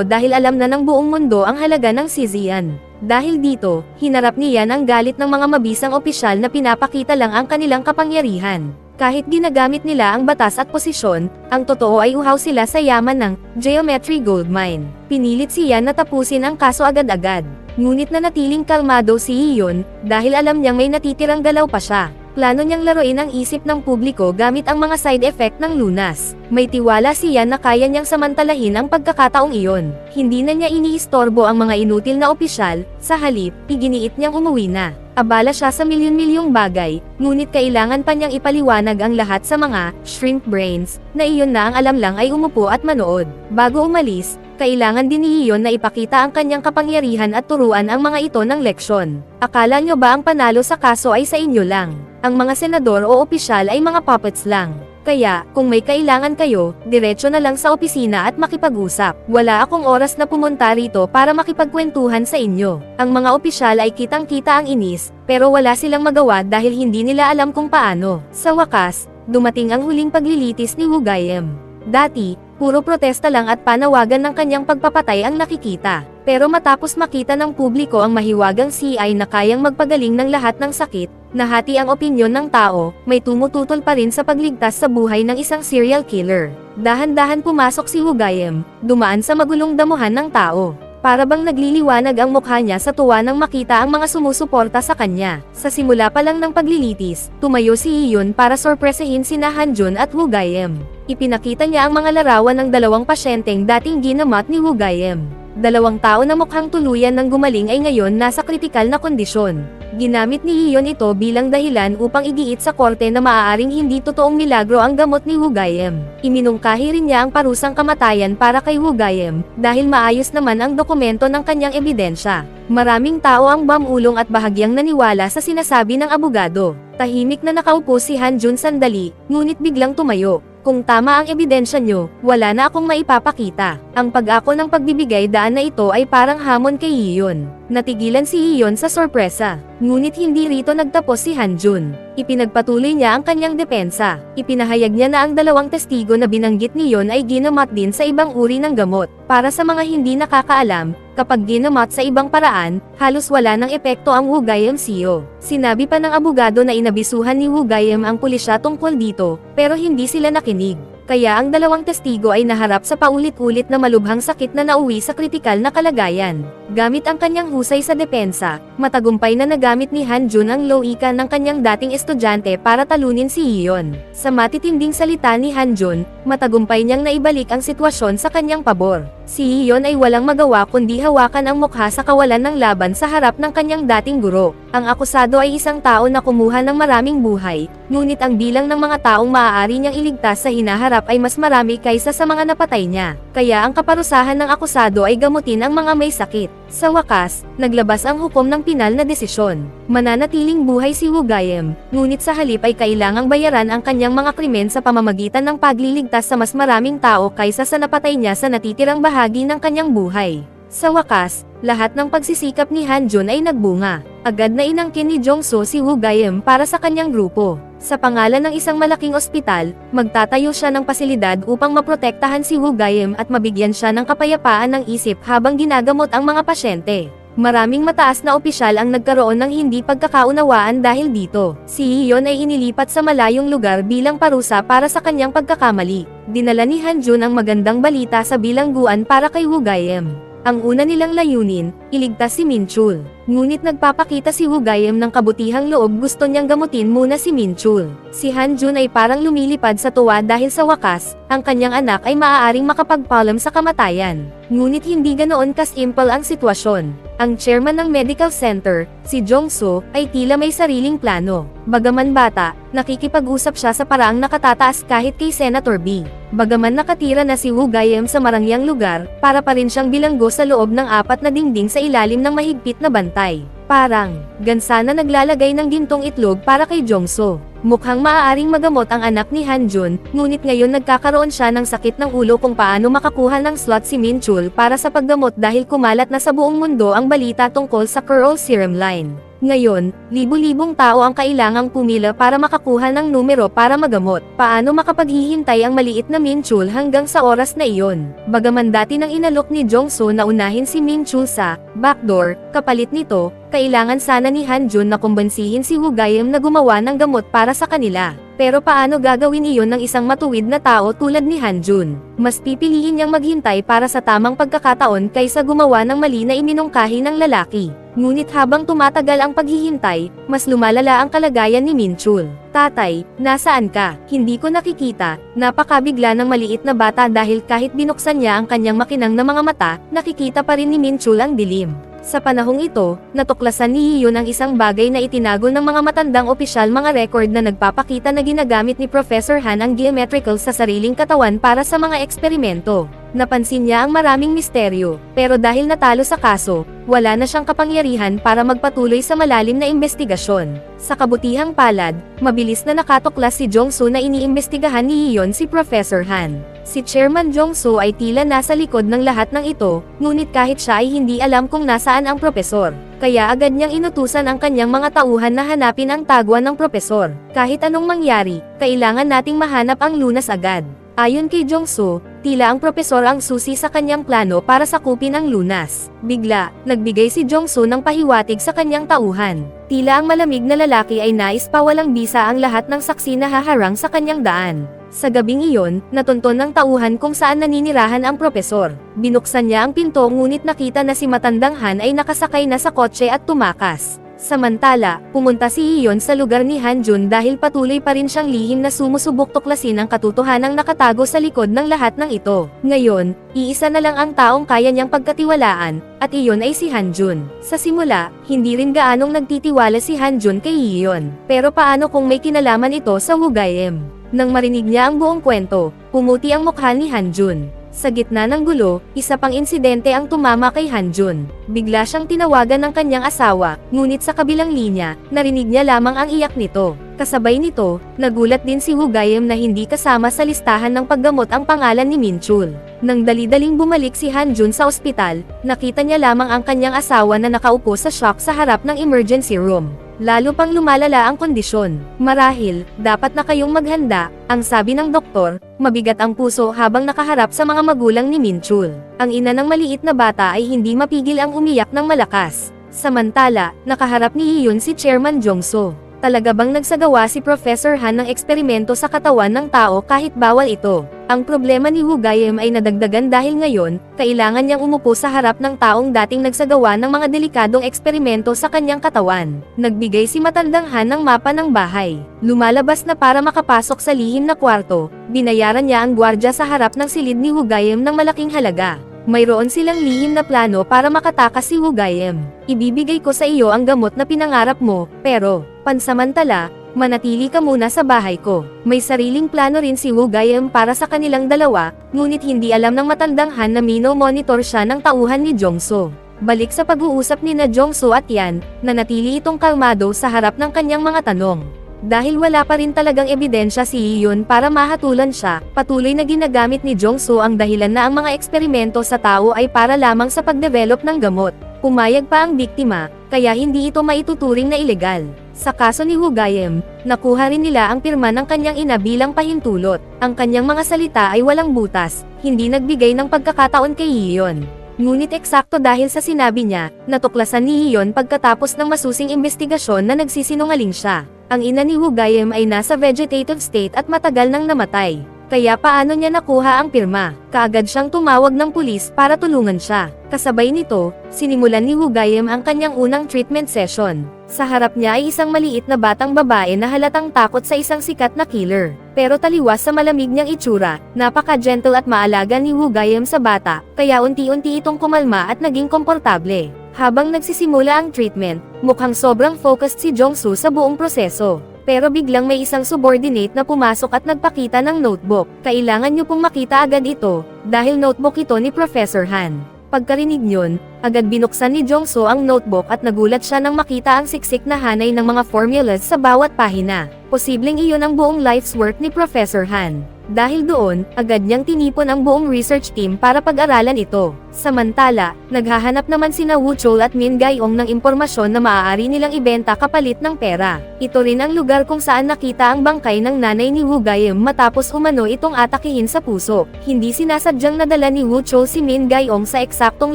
dahil alam na ng buong mundo ang halaga ng Sizian. Dahil dito, hinarap niya ang galit ng mga mabisang opisyal na pinapakita lang ang kanilang kapangyarihan. Kahit ginagamit nila ang batas at posisyon, ang totoo ay uhaw sila sa yaman ng Geometry Gold Mine. Pinilit siya na tapusin ang kaso agad-agad. Ngunit nanatiling kalmado si Iyon, dahil alam niyang may natitirang galaw pa siya. Plano niyang laruin ang isip ng publiko gamit ang mga side effect ng lunas. May tiwala siya na kaya niyang samantalahin ang pagkakataong iyon. Hindi na niya iniistorbo ang mga inutil na opisyal, sa halip, iginiit niyang umuwi na. Abala siya sa milyon-milyong bagay, ngunit kailangan pa niyang ipaliwanag ang lahat sa mga shrimp brains, na iyon na ang alam lang ay umupo at manood. Bago umalis, kailangan din ni Iyon na ipakita ang kanyang kapangyarihan at turuan ang mga ito ng leksyon. Akala nyo ba ang panalo sa kaso ay sa inyo lang? Ang mga senador o opisyal ay mga puppets lang. Kaya, kung may kailangan kayo, diretso na lang sa opisina at makipag-usap. Wala akong oras na pumunta rito para makipagkwentuhan sa inyo. Ang mga opisyal ay kitang-kita ang inis, pero wala silang magawa dahil hindi nila alam kung paano. Sa wakas, dumating ang huling paglilitis ni Hugayem. Dati, puro protesta lang at panawagan ng kanyang pagpapatay ang nakikita. Pero matapos makita ng publiko ang mahiwagang CI na kayang magpagaling ng lahat ng sakit, nahati ang opinyon ng tao, may tumututol pa rin sa pagligtas sa buhay ng isang serial killer. Dahan-dahan pumasok si Hugayem, dumaan sa magulong damuhan ng tao. Para bang nagliliwanag ang mukha niya sa tuwa nang makita ang mga sumusuporta sa kanya. Sa simula pa lang ng paglilitis, tumayo si Iyon para sorpresahin sina Hanjun at Hugayem. Ipinakita niya ang mga larawan ng dalawang pasyenteng dating ginamat ni Hugayem. 2 tao na mukhang tuluyan ng gumaling ay ngayon nasa kritikal na kondisyon. Ginamit ni Iyon ito bilang dahilan upang igiit sa korte na maaaring hindi totoong milagro ang gamot ni Hugayem. Iminungkahi rin niya ang parusang kamatayan para kay Hugayem, dahil maayos naman ang dokumento ng kanyang ebidensya. Maraming tao ang bamulong at bahagyang naniwala sa sinasabi ng abogado. Tahimik na nakaupo si Hanjun sandali, ngunit biglang tumayo. Kung tama ang ebidensya nyo, wala na akong maipapakita. Ang pag-ako ng pagbibigay daan na ito ay parang hamon kay Iyon. Natigilan si Iyon sa sorpresa. Ngunit hindi rito nagtapos si Hanjun. Ipinagpatuloy niya ang kanyang depensa. Ipinahayag niya na ang 2 testigo na binanggit ni Iyon ay ginamat din sa ibang uri ng gamot. Para sa mga hindi nakakaalam, kapag ginamat sa ibang paraan, halos wala ng epekto ang Hugayem CEO. Sinabi pa ng abogado na inabisuhan ni Hugayem ang pulisya tungkol dito, pero hindi sila nakinig. Kaya ang 2 testigo ay naharap sa paulit-ulit na malubhang sakit na nauwi sa kritikal na kalagayan. Gamit ang kanyang husay sa depensa, matagumpay na nagamit ni Hanjun ang loika ng kanyang dating estudyante para talunin si Iyon. Sa matitinding salita ni Hanjun, matagumpay niyang naibalik ang sitwasyon sa kanyang pabor. Si Iyon ay walang magawa kundi hawakan ang mukha sa kawalan ng laban sa harap ng kanyang dating guro. Ang akusado ay isang tao na kumuha ng maraming buhay, ngunit ang bilang ng mga taong maaari niyang iligtas sa hinaharap ay mas marami kaysa sa mga napatay niya. Kaya ang kaparusahan ng akusado ay gamutin ang mga may sakit. Sa wakas, naglabas ang hukom ng pinal na desisyon. Mananatiling buhay si Wu Gaiem, ngunit sa halip ay kailangang bayaran ang kanyang mga krimen sa pamamagitan ng pagliligtas sa mas maraming tao kaysa sa napatay niya sa natitirang bahagi ng kanyang buhay. Sa wakas, lahat ng pagsisikap ni Hanjun ay nagbunga. Agad na inangkin ni Jongso si Wu Gaiem para sa kanyang grupo. Sa pangalan ng isang malaking ospital, magtatayo siya ng pasilidad upang maprotektahan si Wu Gaiem at mabigyan siya ng kapayapaan ng isip habang ginagamot ang mga pasyente. Maraming mataas na opisyal ang nagkaroon ng hindi pagkakaunawaan dahil dito. Si Iyon ay inilipat sa malayong lugar bilang parusa para sa kanyang pagkakamali. Dinala ni Hanjun ang magandang balita sa bilangguan para kay Wu Gaiem. Ang una nilang layunin, iligtas si Minchul. Ngunit nagpapakita si Wu Gaiem ng kabutihang loob, gusto niyang gamutin muna si Minchul. Si Hanjun ay parang lumilipad sa tuwa dahil sa wakas, ang kanyang anak ay maaaring makapagpaalam sa kamatayan. Ngunit hindi ganoon kasimple ang sitwasyon. Ang chairman ng medical center, si Jongso, ay tila may sariling plano. Bagaman bata, nakikipag-usap siya sa paraang nakatataas kahit kay Senator B. Bagaman nakatira na si Wu Gaiem sa marangyang lugar, para pa rin siyang bilanggo sa loob ng 4 na dingding sa ilalim ng mahigpit na bantay. Parang, gansa na naglalagay ng gintong itlog para kay Jongso. Mukhang maaaring magamot ang anak ni Hanjun, ngunit ngayon nagkakaroon siya ng sakit ng ulo kung paano makakuha ng slot si Minchul para sa paggamot dahil kumalat na sa buong mundo ang balita tungkol sa Curl Serum Line. Ngayon, libu-libong tao ang kailangang pumila para makakuha ng numero para magamot. Paano makapaghihintay ang maliit na Minchul hanggang sa oras na iyon? Bagaman dati nang inalok ni Jongso na unahin si Minchul sa backdoor, kapalit nito, kailangan sana ni Hanjun na kumbansihin si Wu Gaiem na gumawa ng gamot para sa kanila. Pero paano gagawin iyon ng isang matuwid na tao tulad ni Hanjun? Mas pipiliin niyang maghintay para sa tamang pagkakataon kaysa gumawa ng mali na iminungkahi ng lalaki. Ngunit habang tumatagal ang paghihintay, mas lumalala ang kalagayan ni Minchul. Tatay, nasaan ka? Hindi ko nakikita. Napakabigla ng maliit na bata dahil kahit binuksan niya ang kanyang makinang na mga mata, nakikita pa rin ni Minchul ang dilim. Sa panahong ito, natuklasan ni Iyon ang isang bagay na itinago ng mga matandang opisyal, mga record na nagpapakita na ginagamit ni Professor Han ang geometrical sa sariling katawan para sa mga eksperimento. Napansin niya ang maraming misteryo, pero dahil natalo sa kaso, wala na siyang kapangyarihan para magpatuloy sa malalim na investigasyon. Sa kabutihang palad, mabilis na nakatuklas si Jongso na iniimbestigahan ni Iyon si Professor Han. Si Chairman Jongso ay tila nasa likod ng lahat ng ito, ngunit kahit siya ay hindi alam kung nasaan ang propesor. Kaya agad niyang inutusan ang kanyang mga tauhan na hanapin ang tagwan ng propesor. Kahit anong mangyari, kailangan nating mahanap ang lunas agad. Ayon kay Jongso, tila ang propesor ang susi sa kanyang plano para sakupin ang lunas. Bigla, nagbigay si Jongso ng pahiwatig sa kanyang tauhan. Tila ang malamig na lalaki ay nais pa walang bisa ang lahat ng saksi na haharang sa kanyang daan. Sa gabing iyon, natunton ng tauhan kung saan naninirahan ang propesor. Binuksan niya ang pinto ngunit nakita na si matandang Han ay nakasakay na sa kotse at tumakas. Samantala, pumunta si Iyon sa lugar ni Hanjun dahil patuloy pa rin siyang lihim na sumusubok tuklasin ang katotohanang nakatago sa likod ng lahat ng ito. Ngayon, iisa na lang ang taong kaya niyang pagkatiwalaan, at iyon ay si Hanjun. Sa simula, hindi rin gaanong nagtitiwala si Hanjun kay Iyon. Pero paano kung may kinalaman ito sa Wu Gaiem? Nang marinig niya ang buong kwento, pumuti ang mukha ni Hanjun. Sa gitna ng gulo, isa pang insidente ang tumama kay Hanjun. Bigla siyang tinawagan ng kanyang asawa, ngunit sa kabilang linya, narinig niya lamang ang iyak nito. Kasabay nito, nagulat din si Wu Gaiem na hindi kasama sa listahan ng paggamot ang pangalan ni Minchul. Nang dali-daling bumalik si Hanjun sa ospital, nakita niya lamang ang kanyang asawa na nakaupo sa shock sa harap ng emergency room. Lalo pang lumalala ang kondisyon. Marahil, dapat na kayong maghanda, ang sabi ng doktor, mabigat ang puso habang nakaharap sa mga magulang ni Minchul. Ang ina ng maliit na bata ay hindi mapigil ang umiyak ng malakas. Samantala, nakaharap ni Iyon si Chairman Jongso. Talaga bang nagsagawa si Professor Han ng eksperimento sa katawan ng tao kahit bawal ito? Ang problema ni Wu Gaiem ay nadagdagan dahil ngayon, kailangan niyang umupo sa harap ng taong dating nagsagawa ng mga delikadong eksperimento sa kanyang katawan. Nagbigay si matandang Han ng mapa ng bahay. Lumalabas na para makapasok sa lihim na kwarto, binayaran niya ang gwardya sa harap ng silid ni Wu Gaiem ng malaking halaga. Mayroon silang lihim na plano para makatakas si Wu Gaiem. Ibibigay ko sa iyo ang gamot na pinangarap mo, pero, pansamantala, manatili ka muna sa bahay ko. May sariling plano rin si Wu Gaiem para sa kanilang dalawa, ngunit hindi alam ng matandang Han na monitor siya ng tauhan ni Jongso. Balik sa pag-uusap ni na Jongso at Yan, nanatili itong kalmado sa harap ng kanyang mga tanong. Dahil wala pa rin talagang ebidensya si Iyon para mahatulan siya, patuloy na ginagamit ni Jongso ang dahilan na ang mga eksperimento sa tao ay para lamang sa pagdevelop ng gamot. Pumayag pa ang biktima, kaya hindi ito maituturing na ilegal. Sa kaso ni Wu Gaiem, nakuha rin nila ang pirma ng kanyang ina bilang pahintulot. Ang kanyang mga salita ay walang butas, hindi nagbigay ng pagkakataon kay Iyon. Ngunit eksakto dahil sa sinabi niya, natuklasan ni Iyon pagkatapos ng masusing investigasyon na nagsisinungaling siya. Ang ina ni Wu Gaiem ay nasa vegetative state at matagal nang namatay. Kaya paano niya nakuha ang pirma? Kaagad siyang tumawag ng pulis para tulungan siya. Kasabay nito, sinimulan ni Wu Gaiem ang kanyang unang treatment session. Sa harap niya ay isang maliit na batang babae na halatang takot sa isang sikat na killer. Pero taliwas sa malamig niyang itsura, napaka-gentle at maalaga ni Wu Gaiem sa bata, kaya unti-unti itong kumalma at naging komportable. Habang nagsisimula ang treatment, mukhang sobrang focused si Jongsu sa buong proseso. Pero biglang may isang subordinate na pumasok at nagpakita ng notebook. Kailangan niyo pong makita agad ito, dahil notebook ito ni Professor Han. Pagkarinig niyon, agad binuksan ni Jongso ang notebook at nagulat siya nang makita ang siksik na hanay ng mga formulas sa bawat pahina. Posibleng iyon ang buong life's work ni Professor Han. Dahil doon, agad niyang tinipon ang buong research team para pag-aralan ito. Samantala, naghahanap naman sina Wu Chol at Min Gaiong ng impormasyon na maaari nilang ibenta kapalit ng pera. Ito rin ang lugar kung saan nakita ang bangkay ng nanay ni Wu Gaiem matapos umano itong atakihin sa puso. Hindi sinasadyang nadala ni Wu Chol si Min Gaiong sa eksaktong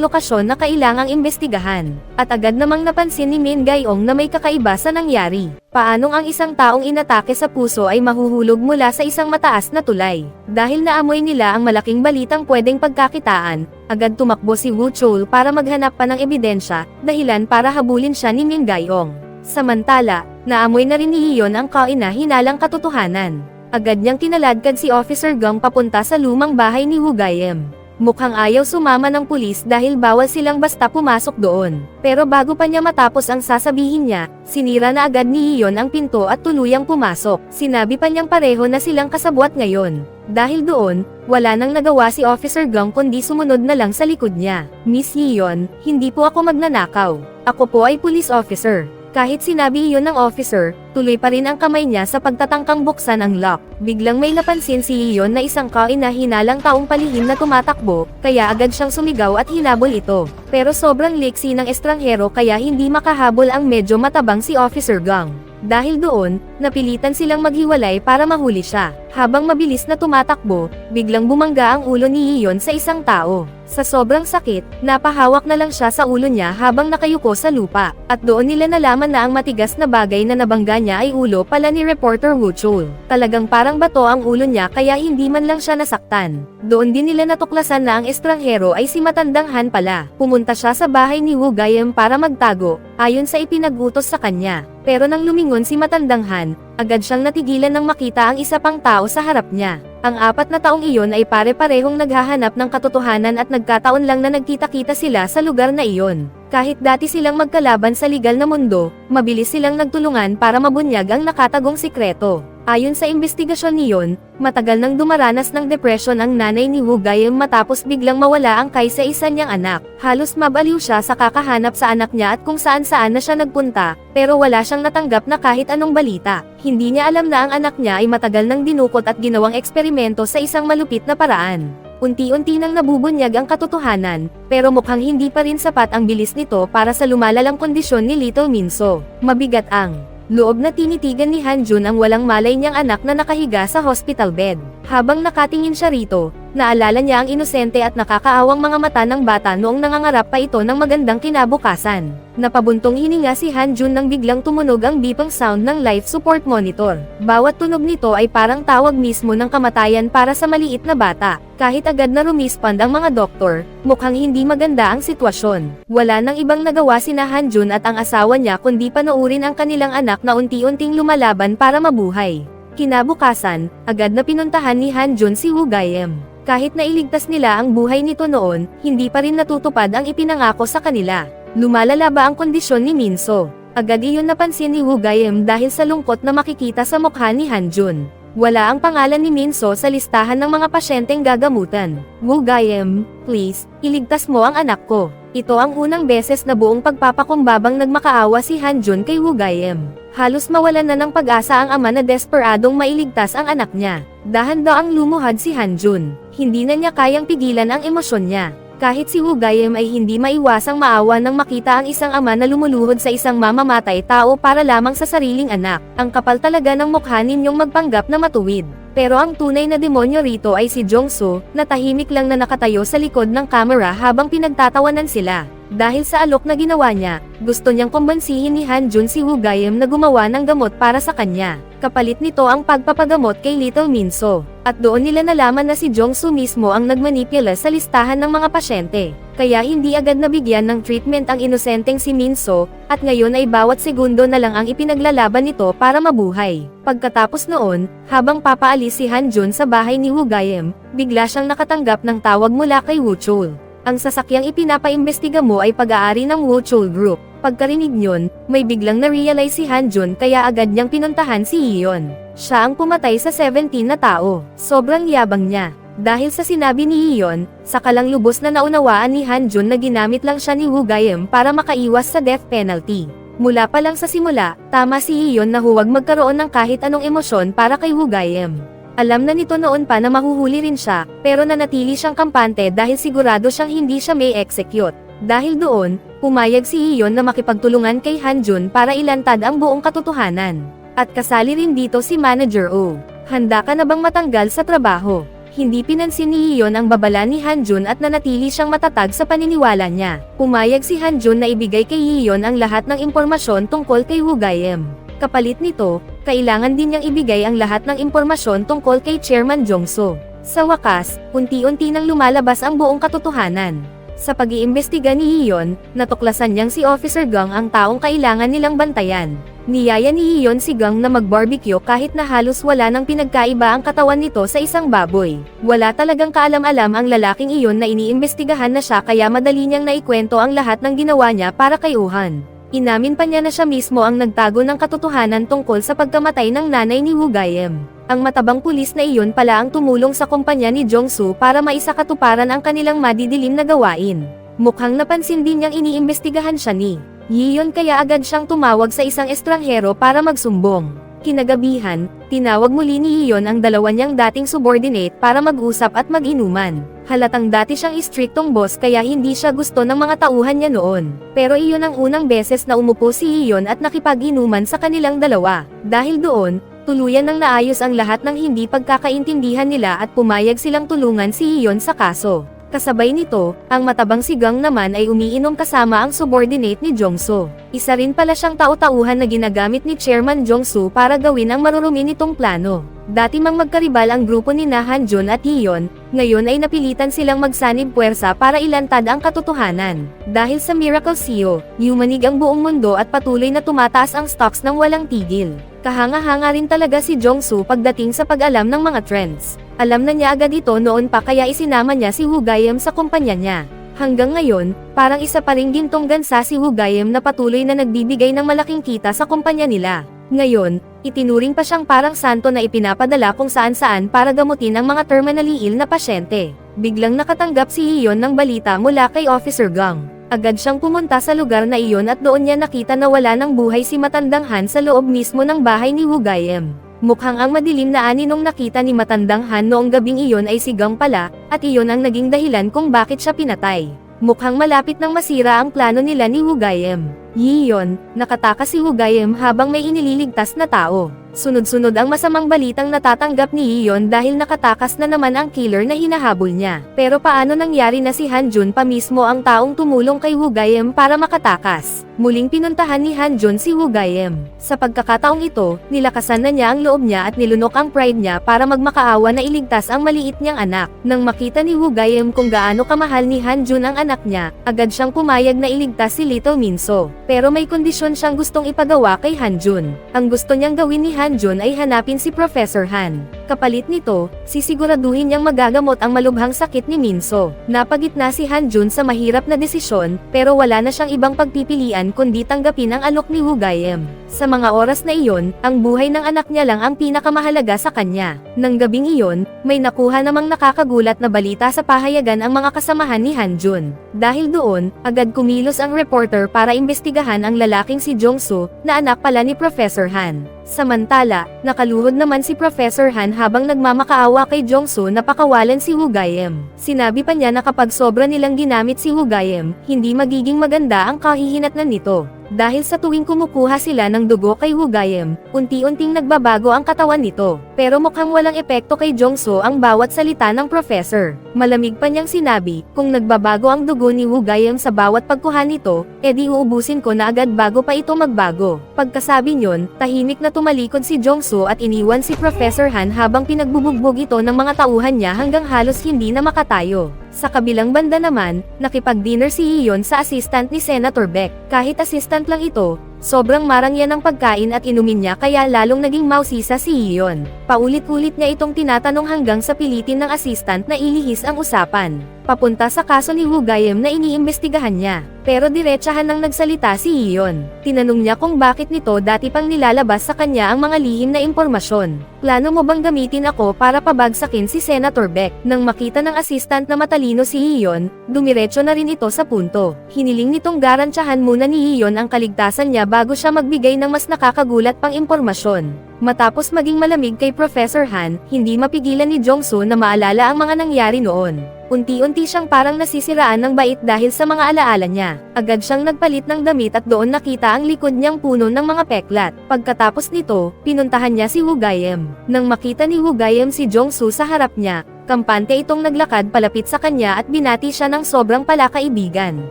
lokasyon na kailangang imbestigahan. At agad namang napansin ni Min Gaiong na may kakaiba sa nangyari. Paanong ang isang taong inatake sa puso ay mahuhulog mula sa isang mataas na tulay? Dahil naamoy nila ang malaking balitang pwedeng pagkakitaan, agad tumakbo si Wu Chol para maghanap pa ng ebidensya, dahilan para habulin siya ni Min Gaiong. Samantala, naamoy na rin ni Iyon ang kaina-hinalang katotohanan. Agad niyang kinaladkad si Officer Gong papunta sa lumang bahay ni Wu Gaiem. Mukhang ayaw sumama ng pulis dahil bawal silang basta pumasok doon. Pero bago pa niya matapos ang sasabihin niya, sinira na agad ni Iyon ang pinto at tuluyang pumasok. Sinabi pa niyang pareho na silang kasabwat ngayon. Dahil doon, wala nang nagawa si Officer Gong kundi sumunod na lang sa likod niya. Miss Iyon, hindi po ako magnanakaw. Ako po ay police officer. Kahit sinabi iyon ng officer, tuloy pa rin ang kamay niya sa pagtatangkang buksan ang lock. Biglang may napansin si Iyon na isang kaina-hinalang taong palihim na tumatakbo, kaya agad siyang sumigaw at hinabol ito. Pero sobrang liksi ng estranghero kaya hindi makahabol ang medyo matabang si Officer Gong. Dahil doon, napilitan silang maghiwalay para mahuli siya. Habang mabilis na tumatakbo, biglang bumangga ang ulo ni Iyon sa isang tao. Sa sobrang sakit, napahawak na lang siya sa ulo niya habang nakayuko sa lupa. At doon nila nalaman na ang matigas na bagay na nabangga niya ay ulo pala ni reporter Wu Chol. Talagang parang bato ang ulo niya kaya hindi man lang siya nasaktan. Doon din nila natuklasan na ang estranghero ay si matandang Han pala. Pumunta siya sa bahay ni Wu Gaiem para magtago, ayon sa ipinag-utos sa kanya. Pero nang lumingon si matandang Han, agad siyang natigilan nang makita ang isa pang tao sa harap niya. Ang 4 na taong iyon ay pare-parehong naghahanap ng katotohanan at nagkataon lang na nagkita-kita sila sa lugar na iyon. Kahit dati silang magkalaban sa legal na mundo, mabilis silang nagtulungan para mabunyag ang nakatagong sikreto. Ayon sa investigasyon niyon, matagal nang dumaranas ng depression ang nanay ni Wu Gaiem matapos biglang mawala ang kay sa isa niyang anak. Halos mabaliw siya sa kakahanap sa anak niya at kung saan-saan na siya nagpunta, pero wala siyang natanggap na kahit anong balita. Hindi niya alam na ang anak niya ay matagal nang dinukot at ginawang eksperimento sa isang malupit na paraan. Unti-unti nang nabubunyag ang katotohanan, pero mukhang hindi pa rin sapat ang bilis nito para sa lumalalang kondisyon ni Little Minso. Mabigat ang loob na tinitigan ni Han Jun ang walang malay niyang anak na nakahiga sa hospital bed. Habang nakatingin siya rito, naalala niya ang inosente at nakakaawang mga mata ng bata noong nangangarap pa ito ng magandang kinabukasan. Napabuntong hininga si Hanjun nang biglang tumunog ang bipang sound ng life support monitor. Bawat tunog nito ay parang tawag mismo ng kamatayan para sa maliit na bata. Kahit agad na rumispond ang mga doktor, mukhang hindi maganda ang sitwasyon. Wala nang ibang nagawa sina Hanjun at ang asawa niya kundi panoorin ang kanilang anak na unti-unting lumalaban para mabuhay. Kinabukasan, agad na pinuntahan ni Hanjun si Woo Gaem. Kahit nailigtas nila ang buhay nito noon, hindi pa rin natutupad ang ipinangako sa kanila. Lumalala ba ang kondisyon ni Minso? Agad iyon napansin ni Woo Gaem dahil sa lungkot na makikita sa mukha ni Hanjun. Wala ang pangalan ni Minso sa listahan ng mga pasyenteng gagamutan. Woo Gaem, please, iligtas mo ang anak ko. Ito ang unang beses na buong pagpapakumbabang nagmakaawa si Hanjun kay Woo Gaem. Halos mawalan na ng pag-asa ang ama na desperadong mailigtas ang anak niya. Dahan-daang lumuhad si Hanjun. Hindi na niya kayang pigilan ang emosyon niya. Kahit si Woo Gaem ay hindi maiwasang maawa nang makita ang isang ama na lumuluhod sa isang mamamatay tao para lamang sa sariling anak. Ang kapal talaga ng mukha ninyong magpanggap na matuwid. Pero ang tunay na demonyo rito ay si Jong-soo, na tahimik lang na nakatayo sa likod ng camera habang pinagtatawanan sila. Dahil sa alok na ginawa niya, gusto niyang kumbansihin ni Hanjun si Woo Gaem na gumawa ng gamot para sa kanya. Kapalit nito ang pagpapagamot kay Little Minso. At doon nila nalaman na si Jong-soo mismo ang nagmanipula sa listahan ng mga pasyente. Kaya hindi agad nabigyan ng treatment ang inosenteng si Minso, at ngayon ay bawat segundo na lang ang ipinaglalaban nito para mabuhay. Pagkatapos noon, habang papaalis si Hanjun sa bahay ni Woo Gaem, bigla siyang nakatanggap ng tawag mula kay Woo Chul. Ang sasakyang ipinapaimbestiga mo ay pag-aari ng Woo Chul Group. Pagkarinig niyon, may biglang na-realize si Hanjun kaya agad niyang pinuntahan si Iyon. Siya ang pumatay sa 17 na tao. Sobrang yabang niya. Dahil sa sinabi ni Iyon, saka lang lubos na naunawaan ni Hanjun na ginamit lang siya ni Woo Gaem para makaiwas sa death penalty. Mula pa lang sa simula, tama si Iyon na huwag magkaroon ng kahit anong emosyon para kay Woo Gaem. Alam na nito noon pa na mahuhuli rin siya, pero nanatili siyang kampante dahil sigurado siyang hindi siya may execute. Dahil doon, pumayag si Iyon na makipagtulungan kay Hanjun para ilantad ang buong katotohanan. At kasali rin dito si Manager Oh. Handa ka na bang matanggal sa trabaho? Hindi pinansin ni Iyon ang babala ni Hanjun at nanatili siyang matatag sa paniniwala niya. Pumayag si Hanjun na ibigay kay Iyon ang lahat ng impormasyon tungkol kay Woo Gaem. Kapalit nito, kailangan din niyang ibigay ang lahat ng impormasyon tungkol kay Chairman Jong-soo. Sa wakas, unti-unti nang lumalabas ang buong katotohanan. Sa pag-iimbestiga ni Iyon, natuklasan niyang si Officer Gang ang taong kailangan nilang bantayan. Niyaya ni Iyon si Gang na mag-barbecue kahit na halos wala nang pinagkaiba ang katawan nito sa isang baboy. Wala talagang kaalam-alam ang lalaking iyon na iniimbestigahan na siya kaya madali niyang naikwento ang lahat ng ginawa niya para kay Uhan. Inamin pa niya na siya mismo ang nagtago ng katotohanan tungkol sa pagkamatay ng nanay ni Woo Gaem. Ang matabang pulis na iyon pala ang tumulong sa kumpanya ni Jong-soo para maisakatuparan ang kanilang madidilim na gawain. Mukhang napansin din niyang iniimbestigahan siya ni Iyon kaya agad siyang tumawag sa isang estranghero para magsumbong. Kinagabihan, tinawag muli ni Iyon ang dalawa niyang dating subordinate para mag-usap at mag-inuman. Halatang dati siyang istriktong boss kaya hindi siya gusto ng mga tauhan niya noon. Pero iyon ang unang beses na umupo si Iyon at nakipag-inuman sa kanilang dalawa. Dahil doon, tuluyan nang naayos ang lahat ng hindi pagkakaintindihan nila at pumayag silang tulungan si Iyon sa kaso. Kasabay nito, ang matabang si Gang naman ay umiinom kasama ang subordinate ni Jong-soo. Isa rin pala siyang tau-tauhan na ginagamit ni Chairman Jong-soo para gawin ang marurumi nitong plano. Dati mang magkaribal ang grupo ni Hanjun at Iyon, ngayon ay napilitan silang magsanib puwersa para ilantad ang katotohanan. Dahil sa Miracle CEO, yumanig ang buong mundo at patuloy na tumataas ang stocks ng walang tigil. Kahanga-hanga rin talaga si Jong-soo pagdating sa pag-alam ng mga trends. Alam na niya agad ito noon pa kaya isinama niya si Woo Gaem sa kumpanya niya. Hanggang ngayon, parang isa pa ring gintong gansa si Woo Gaem na patuloy na nagbibigay ng malaking kita sa kumpanya nila. Ngayon, itinuring pa siyang parang santo na ipinapadala kung saan-saan para gamutin ang mga terminally ill na pasyente. Biglang nakatanggap si Iyon ng balita mula kay Officer Gang. Agad siyang pumunta sa lugar na iyon at doon niya nakita na wala ng buhay si Matandang Han sa loob mismo ng bahay ni Woo Gaem. Mukhang ang madilim na ani nung nakita ni Matandang Han noong gabing iyon ay si Gang pala, at iyon ang naging dahilan kung bakit siya pinatay. Mukhang malapit nang masira ang plano nila ni Woo Gaem. Yiyon, nakatakas si Woo Gaem habang may inililigtas na tao. Sunod-sunod ang masamang balitang natatanggap ni Yiyon dahil nakatakas na naman ang killer na hinahabol niya. Pero paano nangyari na si Hanjun pa mismo ang taong tumulong kay Woo Gaem para makatakas? Muling pinuntahan ni Hanjun si Woo Gaem. Sa pagkakataong ito, nilakasan na niya ang loob niya at nilunok ang pride niya para magmakaawa na iligtas ang maliit niyang anak. Nang makita ni Woo Gaem kung gaano kamahal ni Hanjun ang anak niya, agad siyang pumayag na iligtas si Little Minso. Pero may kondisyon siyang gustong ipagawa kay Hanjun. Ang gusto niyang gawin ni Hanjun ay hanapin si Professor Han. Kapalit nito, sisiguraduhin niyang magagamot ang malubhang sakit ni Minso. Napagitna si Hanjun sa mahirap na desisyon, pero wala na siyang ibang pagpipilian kundi tanggapin ang alok ni Woo Gaem. Sa mga oras na iyon, ang buhay ng anak niya lang ang pinakamahalaga sa kanya. Nang gabing iyon, may nakuha namang nakakagulat na balita sa pahayagan ang mga kasamahan ni Hanjun. Dahil doon, agad kumilos ang reporter para imbestigahan ang lalaking si Jongsu, na anak pala ni Professor Han. Samantala, nakaluhod naman si Professor Han habang nagmamakaawa kay Jongsu na pakawalan si Woo Gaem. Sinabi pa niya na kapag sobra nilang ginamit si Woo Gaem, hindi magiging maganda ang kahihinatnan nito. Dahil sa tuwing kumukuha sila ng dugo kay Woo Gaem, unti-unting nagbabago ang katawan nito. Pero mukhang walang epekto kay Jongsu ang bawat salita ng professor. Malamig pa niyang sinabi, kung nagbabago ang dugo ni Woo Gaem sa bawat pagkuha nito, edi uubusin ko na agad bago pa ito magbago. Pagkasabi niyon, tahimik na tumalikod si Jongsu at iniwan si Professor Han habang pinagbubugbog ito ng mga tauhan niya hanggang halos hindi na makatayo. Sa kabilang banda naman, nakipag-dinner si Iyon sa assistant ni Senator Beck. Kahit assistant lang ito, sobrang marang yan ng pagkain at inumin niya kaya lalong naging mausisa si Iyon. Paulit-ulit niya itong tinatanong hanggang sa pilitin ng assistant na ilihis ang usapan. Papunta sa kaso ni Woo Gaem na iniimbestigahan niya. Pero diretsahan nang nagsalita si Iyon. Tinanong niya kung bakit nito dati pang nilalabas sa kanya ang mga lihim na impormasyon. Plano mo bang gamitin ako para pabagsakin si Senator Beck? Nang makita ng assistant na matalino si Iyon, dumiretso na rin ito sa punto. Hiniling nitong garantyahan muna ni Iyon ang kaligtasan niya bago siya magbigay ng mas nakakagulat pang impormasyon. Matapos maging malamig kay Professor Han, hindi mapigilan ni Jongsu na maalala ang mga nangyari noon. Unti-unti siyang parang nasisiraan ng bait dahil sa mga alaala niya. Agad siyang nagpalit ng damit at doon nakita ang likod niyang puno ng mga peklat. Pagkatapos nito, pinuntahan niya si Woo Gaem. Nang makita ni Woo Gaem si Jongsu sa harap niya, kampante itong naglakad palapit sa kanya at binati siya ng sobrang palakaibigan.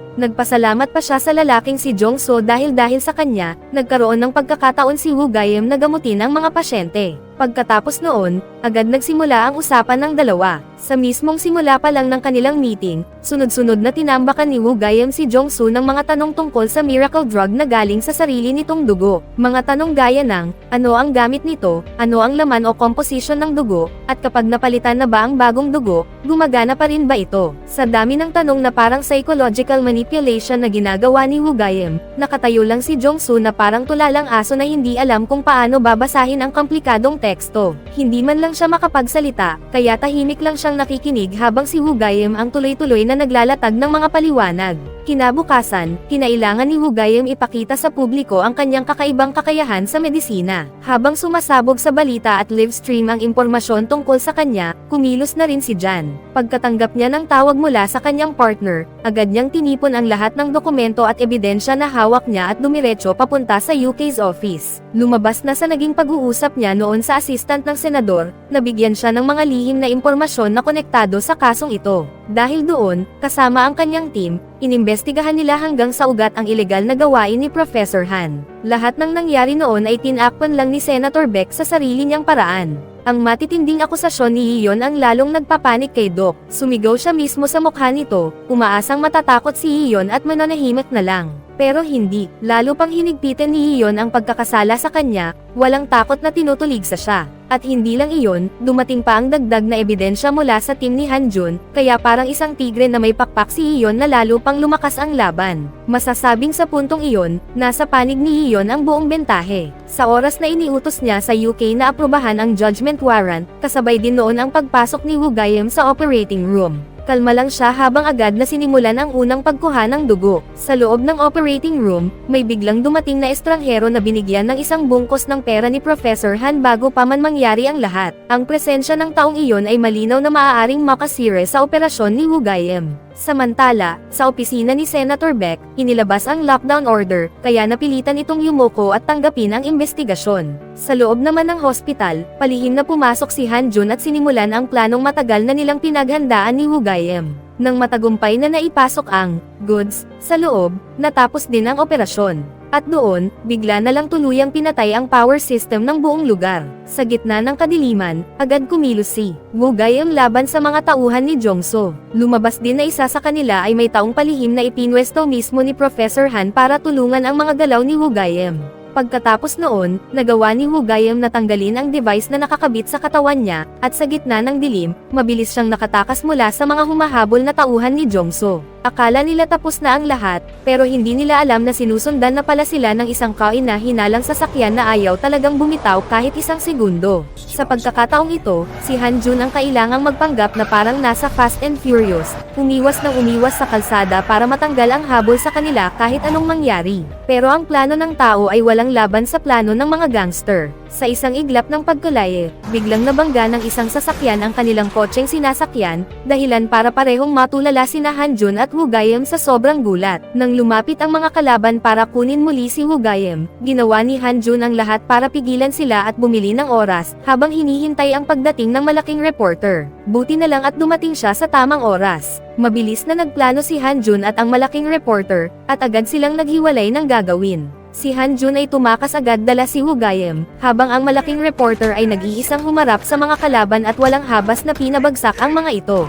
Nagpasalamat pa siya sa lalaking si Jongsu dahil sa kanya, nagkaroon ng pagkakataon si Woo Gaem na gamutin ang mga pasyente. Pagkatapos noon, agad nagsimula ang usapan ng dalawa. Sa mismong simula pa lang ng kanilang meeting, sunod-sunod na tinambakan ni Woo Gaem si Jongsu ng mga tanong tungkol sa miracle drug na galing sa sarili nitong dugo. Mga tanong gaya ng, ano ang gamit nito, ano ang laman o composition ng dugo, at kapag napalitan na ba ang bagong dugo, gumagana pa rin ba ito? Sa dami ng tanong na parang psychological manipulation na ginagawa ni Woo Gaem, nakatayo lang si Jongsu na parang tulalang aso na hindi alam kung paano babasahin ang komplikadong teksto. Hindi man lang siya makapagsalita, kaya tahimik lang siyang nakikinig habang si Woo Gaem ang tuloy-tuloy na naglalatag ng mga paliwanag. Kinabukasan, kinailangan ni Woo Gaem ipakita sa publiko ang kanyang kakaibang kakayahan sa medisina. Habang sumasabog sa balita at live stream ang impormasyon tungkol sa kanya, kumilos na rin si Jan. Pagkatanggap niya ng tawag mula sa kanyang partner, agad niyang tinipon ang lahat ng dokumento at ebidensya na hawak niya at dumiretso papunta sa UK's office. Lumabas na sa naging pag-uusap niya noon sa assistant ng senador, nabigyan siya ng mga lihim na impormasyon na konektado sa kasong ito. Dahil doon, kasama ang kanyang team, inimbestigahan nila hanggang sa ugat ang ilegal na gawain ni Professor Han. Lahat ng nangyari noon ay tinakpan lang ni Senator Beck sa sarili niyang paraan. Ang matitinding akusasyon ni Iyon ang lalong nagpapanik kay Doc. Sumigaw siya mismo sa mukha nito, umaasang matatakot si Iyon at mananahimik na lang. Pero hindi, lalo pang hinigpitan ni Iyon ang pagkakasala sa kanya, walang takot na tinutulig sa siya. At hindi lang iyon, dumating pa ang dagdag na ebidensya mula sa team ni Hanjun, kaya parang isang tigre na may pakpak si Iyon na lalo pang lumakas ang laban. Masasabing sa puntong iyon, nasa panig ni Iyon ang buong bentahe. Sa oras na iniutos niya sa UK na aprubahan ang judgment warrant, kasabay din noon ang pagpasok ni Woo Gaem sa operating room. Kalma lang siya habang agad na sinimulan ang unang pagkuha ng dugo. Sa loob ng operating room, may biglang dumating na estranghero na binigyan ng isang bungkos ng pera ni Professor Han bago pa man mangyari ang lahat. Ang presensya ng taong iyon ay malinaw na maaaring makasire sa operasyon ni Woo Gaem. Samantala, sa opisina ni Senator Beck, inilabas ang lockdown order, kaya napilitan itong yumuko at tanggapin ang investigasyon. Sa loob naman ng hospital, palihim na pumasok si Hanjun at sinimulan ang planong matagal na nilang pinaghandaan ni Woo Gaem. Nang matagumpay na naipasok ang goods sa loob, natapos din ang operasyon. At doon, bigla na lang tuluyang pinatay ang power system ng buong lugar. Sa gitna ng kadiliman, agad kumilos si Wu Gaiyong laban sa mga tauhan ni Jongso. Lumabas din na isa sa kanila ay may taong palihim na ipinwesto mismo ni Professor Han para tulungan ang mga galaw ni Wu Gaiyong. Pagkatapos noon, nagawa ni Wu Gaiyong na tanggalin ang device na nakakabit sa katawan niya, at sa gitna ng dilim, mabilis siyang nakatakas mula sa mga humahabol na tauhan ni Jongso. Akala nila tapos na ang lahat, pero hindi nila alam na sinusundan na pala sila ng isang kain na hinalang sasakyan na ayaw talagang bumitaw kahit isang segundo. Sa pagkakataong ito, si Han Jun ang kailangang magpanggap na parang nasa Fast and Furious, umiwas ng umiwas sa kalsada para matanggal ang habol sa kanila kahit anong mangyari. Pero ang plano ng tao ay walang laban sa plano ng mga gangster. Sa isang iglap ng pagkulaye, biglang nabangga ng isang sasakyan ang kanilang kotseng sinasakyan, dahilan para parehong matulala sina Han Jun at Wu Gaiyong sa sobrang gulat. Nang lumapit ang mga kalaban para kunin muli si Wu Gaiyong, ginawa ni Han Jun ang lahat para pigilan sila at bumili ng oras, habang hinihintay ang pagdating ng malaking reporter. Buti na lang at dumating siya sa tamang oras. Mabilis na nagplano si Han Jun at ang malaking reporter, at agad silang naghiwalay ng gagawin. Si Han Jun ay tumakas agad dala si Wu Gaiyong, habang ang malaking reporter ay nag-iisang humarap sa mga kalaban at walang habas na pinabagsak ang mga ito.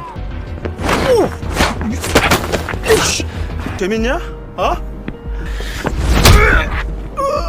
재밌냐? 어?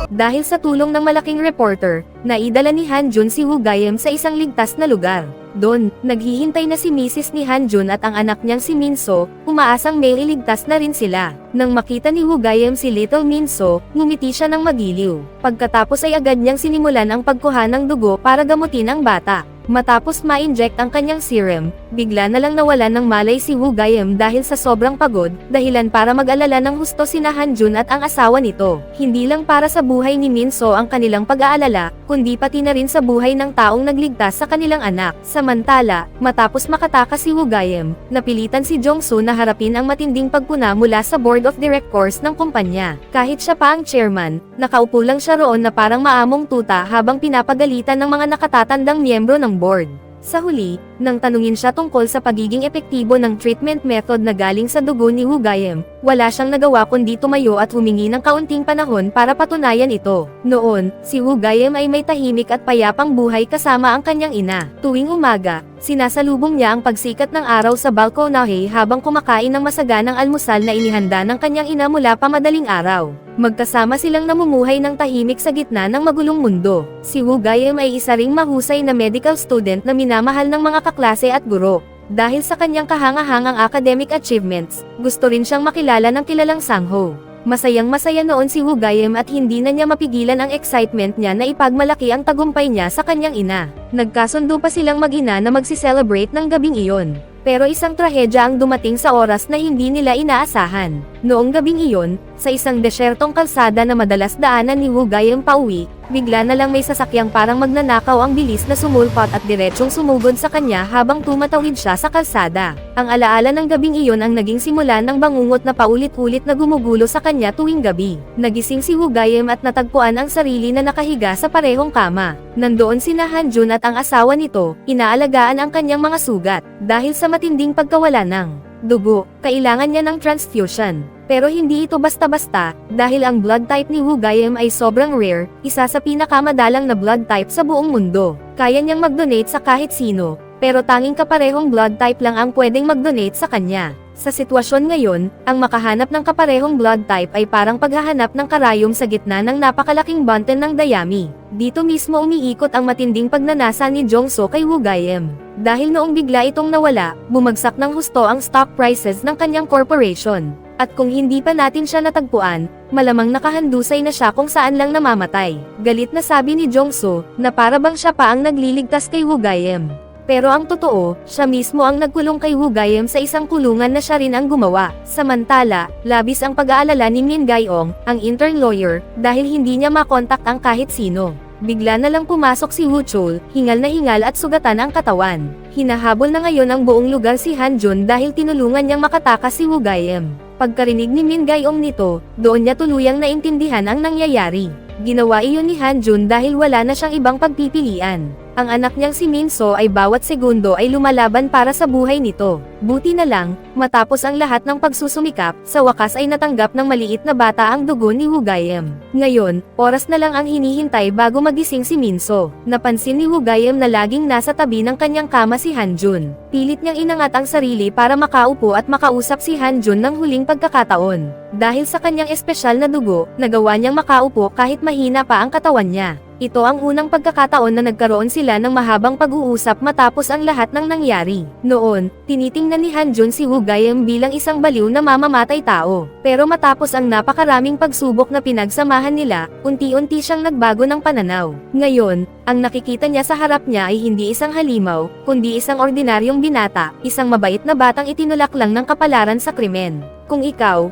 Dahil sa tulong ng malaking reporter, naidala ni Han Jun si Wu Gaiyong sa isang ligtas na lugar. Doon, naghihintay na si Mrs. ni Han Jun at ang anak niyang si Minso, umaasang may iligtas na rin sila. Nang makita ni Wu Gaiyong si Little Minso, ngumiti siya ng magiliw. Pagkatapos ay agad niyang sinimulan ang pagkuha ng dugo para gamutin ang bata. Matapos ma-inject ang kanyang serum, bigla na lang nawalan ng malay si Wu Gaiyong dahil sa sobrang pagod, dahilan para mag-alala ng husto sina Han Jun at ang asawa nito. Hindi lang para sa buhay ni Minso ang kanilang pag-aalala, kundi pati na rin sa buhay ng taong nagligtas sa kanilang anak. Samantala, matapos makatakas si Wu Gaiyong, napilitan si Jongso na harapin ang matinding pagpuna mula sa board of directors ng kumpanya. Kahit siya pa ang chairman, nakaupo lang siya roon na parang maamong tuta habang pinapagalitan ng mga nakatatandang miyembro ng board. Sa huli, nang tanungin siya tungkol sa pagiging epektibo ng treatment method na galing sa dugo ni Wu Gaiyong, wala siyang nagawa kundi tumayo at humingi ng kaunting panahon para patunayan ito. Noon, si Wu Gaiyong ay may tahimik at payapang buhay kasama ang kanyang ina. Tuwing umaga, sinasalubong niya ang pagsikat ng araw sa balkonahe habang kumakain ng masaganang almusal na inihanda ng kanyang ina mula pa madaling araw. Magkasama silang namumuhay ng tahimik sa gitna ng magulong mundo. Si Wu Gaiyong ay isa ring mahusay na medical student na minamahal ng mga kaklase at guro. Dahil sa kanyang kahangahangang academic achievements, gusto rin siyang makilala ng kilalang sangho. Masayang-masaya noon si Wu Gaiyong at hindi na niya mapigilan ang excitement niya na ipagmalaki ang tagumpay niya sa kanyang ina. Nagkasundo pa silang mag-ina na magsi-celebrate ng gabing iyon. Pero isang trahedya ang dumating sa oras na hindi nila inaasahan. Noong gabing iyon, sa isang desyertong kalsada na madalas daanan ni Wu Gaiyong pauwi, bigla na lang may sasakyang parang magnanakaw ang bilis na sumulpat at diretsong sumugod sa kanya habang tumatawid siya sa kalsada. Ang alaala ng gabing iyon ang naging simulan ng bangungot na paulit-ulit na gumugulo sa kanya tuwing gabi. Nagising si Wu Gaiyong at natagpuan ang sarili na nakahiga sa parehong kama. Nandoon sina Han Jun at ang asawa nito, inaalagaan ang kanyang mga sugat. Dahil sa matinding pagkawala ng dugo, kailangan niya ng transfusion. Pero hindi ito basta-basta, dahil ang blood type ni Wu Gaiyong ay sobrang rare, isa sa pinakamadalang na blood type sa buong mundo. Kaya niyang mag-donate sa kahit sino, pero tanging kaparehong blood type lang ang pwedeng mag-donate sa kanya. Sa sitwasyon ngayon, ang makahanap ng kaparehong blood type ay parang paghahanap ng karayom sa gitna ng napakalaking bunten ng dayami. Dito mismo umiikot ang matinding pagnanasa ni Jongso kay Wu Gaiyong. Dahil noong bigla itong nawala, bumagsak ng husto ang stock prices ng kanyang corporation. At kung hindi pa natin siya natagpuan, malamang nakahandusay na siya kung saan lang namamatay. Galit na sabi ni Jongso, na para bang siya pa ang nagliligtas kay Wu Gaiyong. Pero ang totoo, siya mismo ang nagkulong kay Wu Gaiyong sa isang kulungan na siya rin ang gumawa. Samantala, labis ang pag-aalala ni Min Gaiyong, ang intern lawyer, dahil hindi niya makontak ang kahit sino. Bigla na lang pumasok si Wu Chol, hingal na hingal at sugatan ang katawan. Hinahabol na ngayon ang buong lugar si Han Jun dahil tinulungan niyang makatakas si Wu Gaiyong. Pagkarinig ni Min Gaiyong nito, doon niya tuluyang naintindihan ang nangyayari. Ginawa iyon ni Han Jun dahil wala na siyang ibang pagpipilian. Ang anak niyang si Minso ay bawat segundo ay lumalaban para sa buhay nito. Buti na lang, matapos ang lahat ng pagsusumikap, sa wakas ay natanggap ng maliit na bata ang dugo ni Wugayem. Ngayon, oras na lang ang hinihintay bago magising si Minso. Napansin ni Wugayem na laging nasa tabi ng kanyang kama si Hanjun. Pilit niyang inangat ang sarili para makaupo at makausap si Hanjun ng huling pagkakataon. Dahil sa kanyang espesyal na dugo, nagawa niyang makaupo kahit mahina pa ang katawan niya. Ito ang unang pagkakataon na nagkaroon sila ng mahabang pag-uusap matapos ang lahat ng nangyari. Noon, tinitingnan ni Hanjun si Wugayem bilang isang baliw na mamamatay tao. Pero matapos ang napakaraming pagsubok na pinagsamahan nila, unti-unti siyang nagbago ng pananaw. Ngayon, ang nakikita niya sa harap niya ay hindi isang halimaw, kundi isang ordinaryong binata, isang mabait na batang itinulak lang ng kapalaran sa krimen. Kung ikaw,